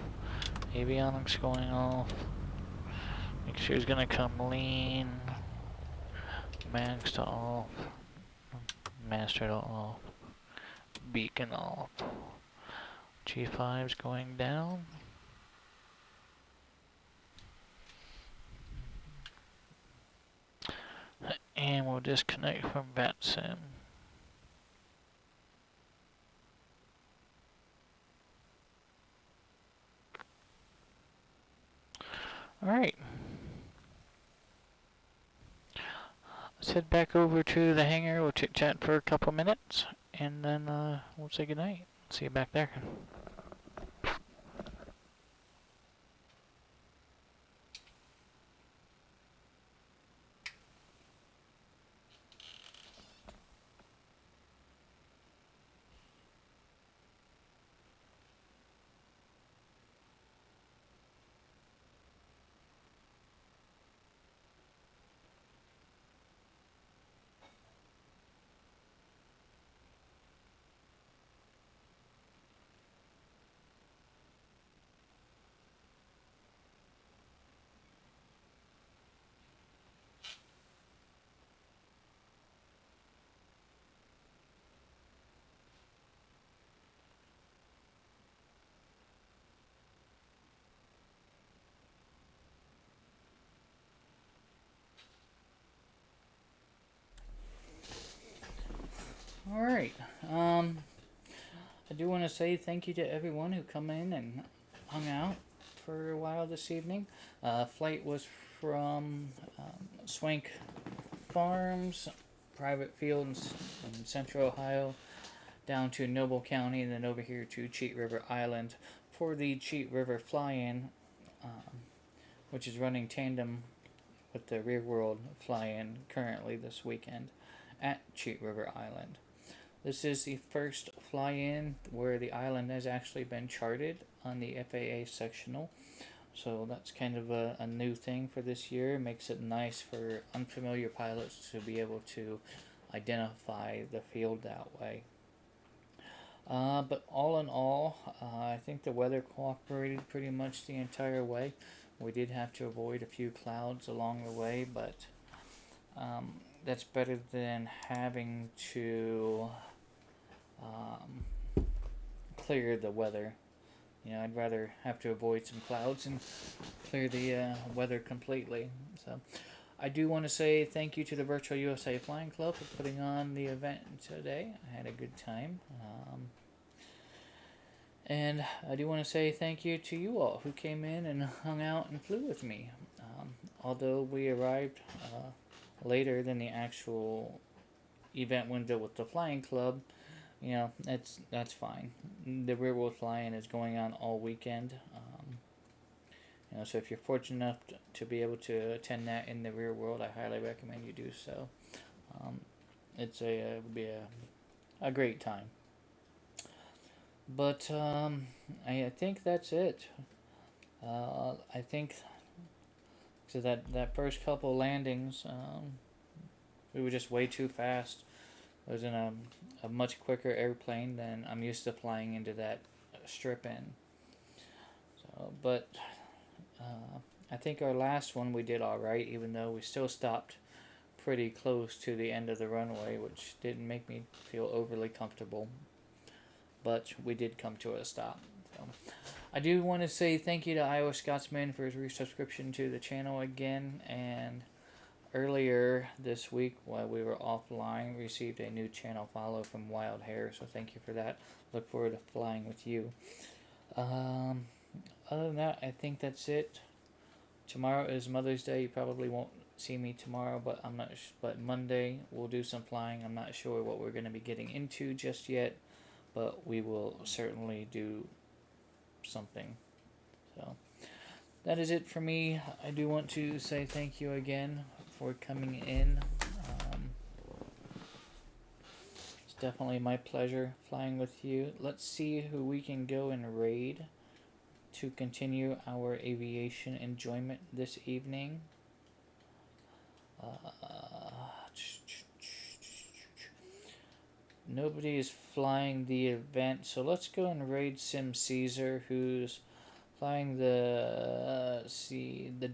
avionics going off. Make sure it's gonna come lean. Max to off. Master to off. Beacon off. G5's going down. And we'll disconnect from VATSIM. Alright. Let's head back over to the hangar. We'll chit chat for a couple minutes. And then we'll say goodnight. See you back there. Alright, I do want to say thank you to everyone who come in and hung out for a while this evening. Flight was from Swank Farms, private field in central Ohio, down to Noble County, and then over here to Cheat River Island for the Cheat River fly-in, which is running tandem with the Rear World fly-in currently this weekend at Cheat River Island. This is the first fly-in where the island has actually been charted on the FAA sectional. So that's kind of a new thing for this year. It makes it nice for unfamiliar pilots to be able to identify the field that way. But all in all, I think the weather cooperated pretty much the entire way. We did have to avoid a few clouds along the way, but that's better than having to clear the weather. You know, I'd rather have to avoid some clouds and clear the weather completely. So I do want to say thank you to the Virtual USA Flying Club for putting on the event today. I had a good time. And I do want to say thank you to you all who came in and hung out and flew with me. Although we arrived later than the actual event window with the flying club, you know, that's fine. The Rear World Fly-In is going on all weekend. You know, so if you're fortunate enough to be able to attend that in the Rear World, I highly recommend you do so. It'll be a great time. But I think that's it. I think so that first couple landings, we were just way too fast. I was in a much quicker airplane than I'm used to flying into that strip in. So, but I think our last one we did all right, even though we still stopped pretty close to the end of the runway, which didn't make me feel overly comfortable. But we did come to a stop. So I do want to say thank you to Iowa Scotsman for his resubscription to the channel again, and earlier this week while we were offline received a new channel follow from Wild Hair, so thank you for that. Look forward to flying with you. Other than that, I think that's it. Tomorrow is Mother's Day. You probably won't see me tomorrow, but but Monday we'll do some flying. I'm not sure what we're going to be getting into just yet, but we will certainly do something. So that is it for me. I do want to say thank you again for coming in. It's definitely my pleasure flying with you. Let's see who we can go and raid to continue our aviation enjoyment this evening. nobody is flying the event, so let's go and raid Sim Caesar, who's flying the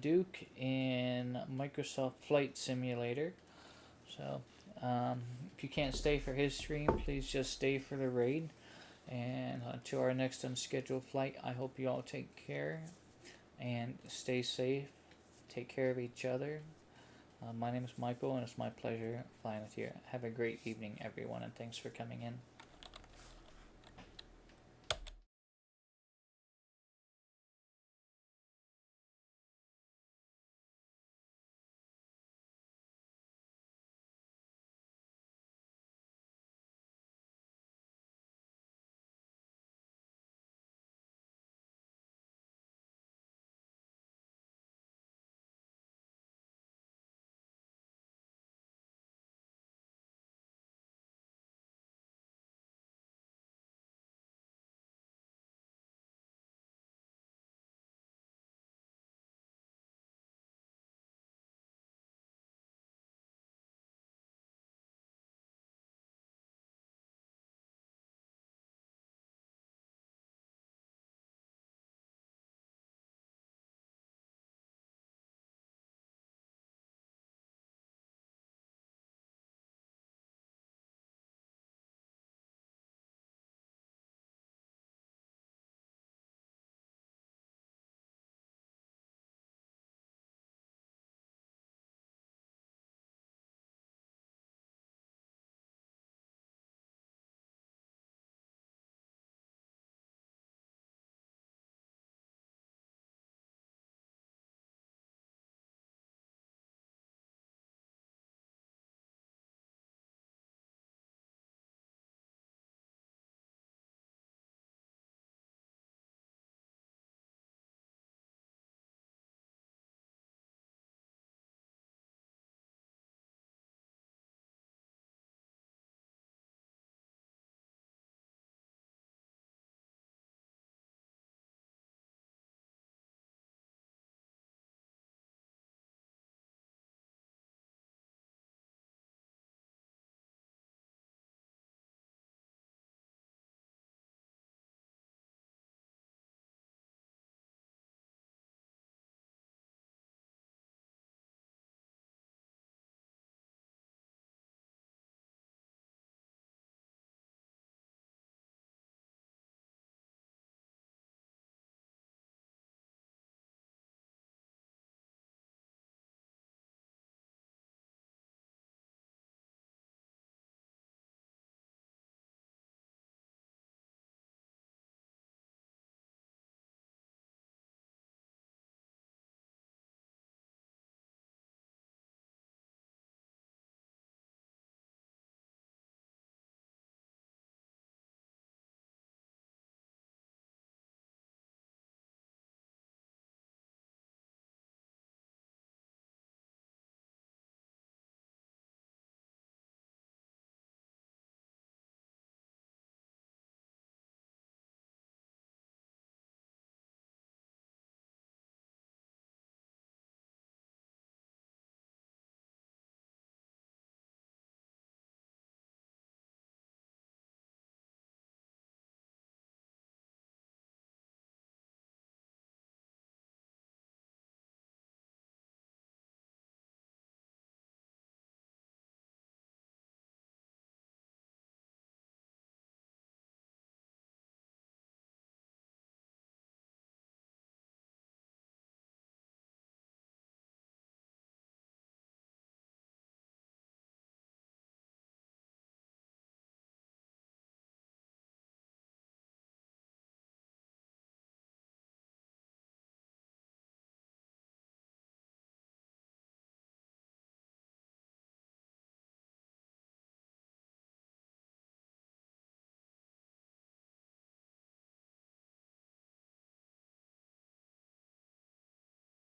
Duke in Microsoft Flight Simulator. So if you can't stay for his stream, please just stay for the raid. And to our next unscheduled flight, I hope you all take care and stay safe. Take care of each other. My name is Michael, and it's my pleasure flying with you. Have a great evening, everyone, and thanks for coming in.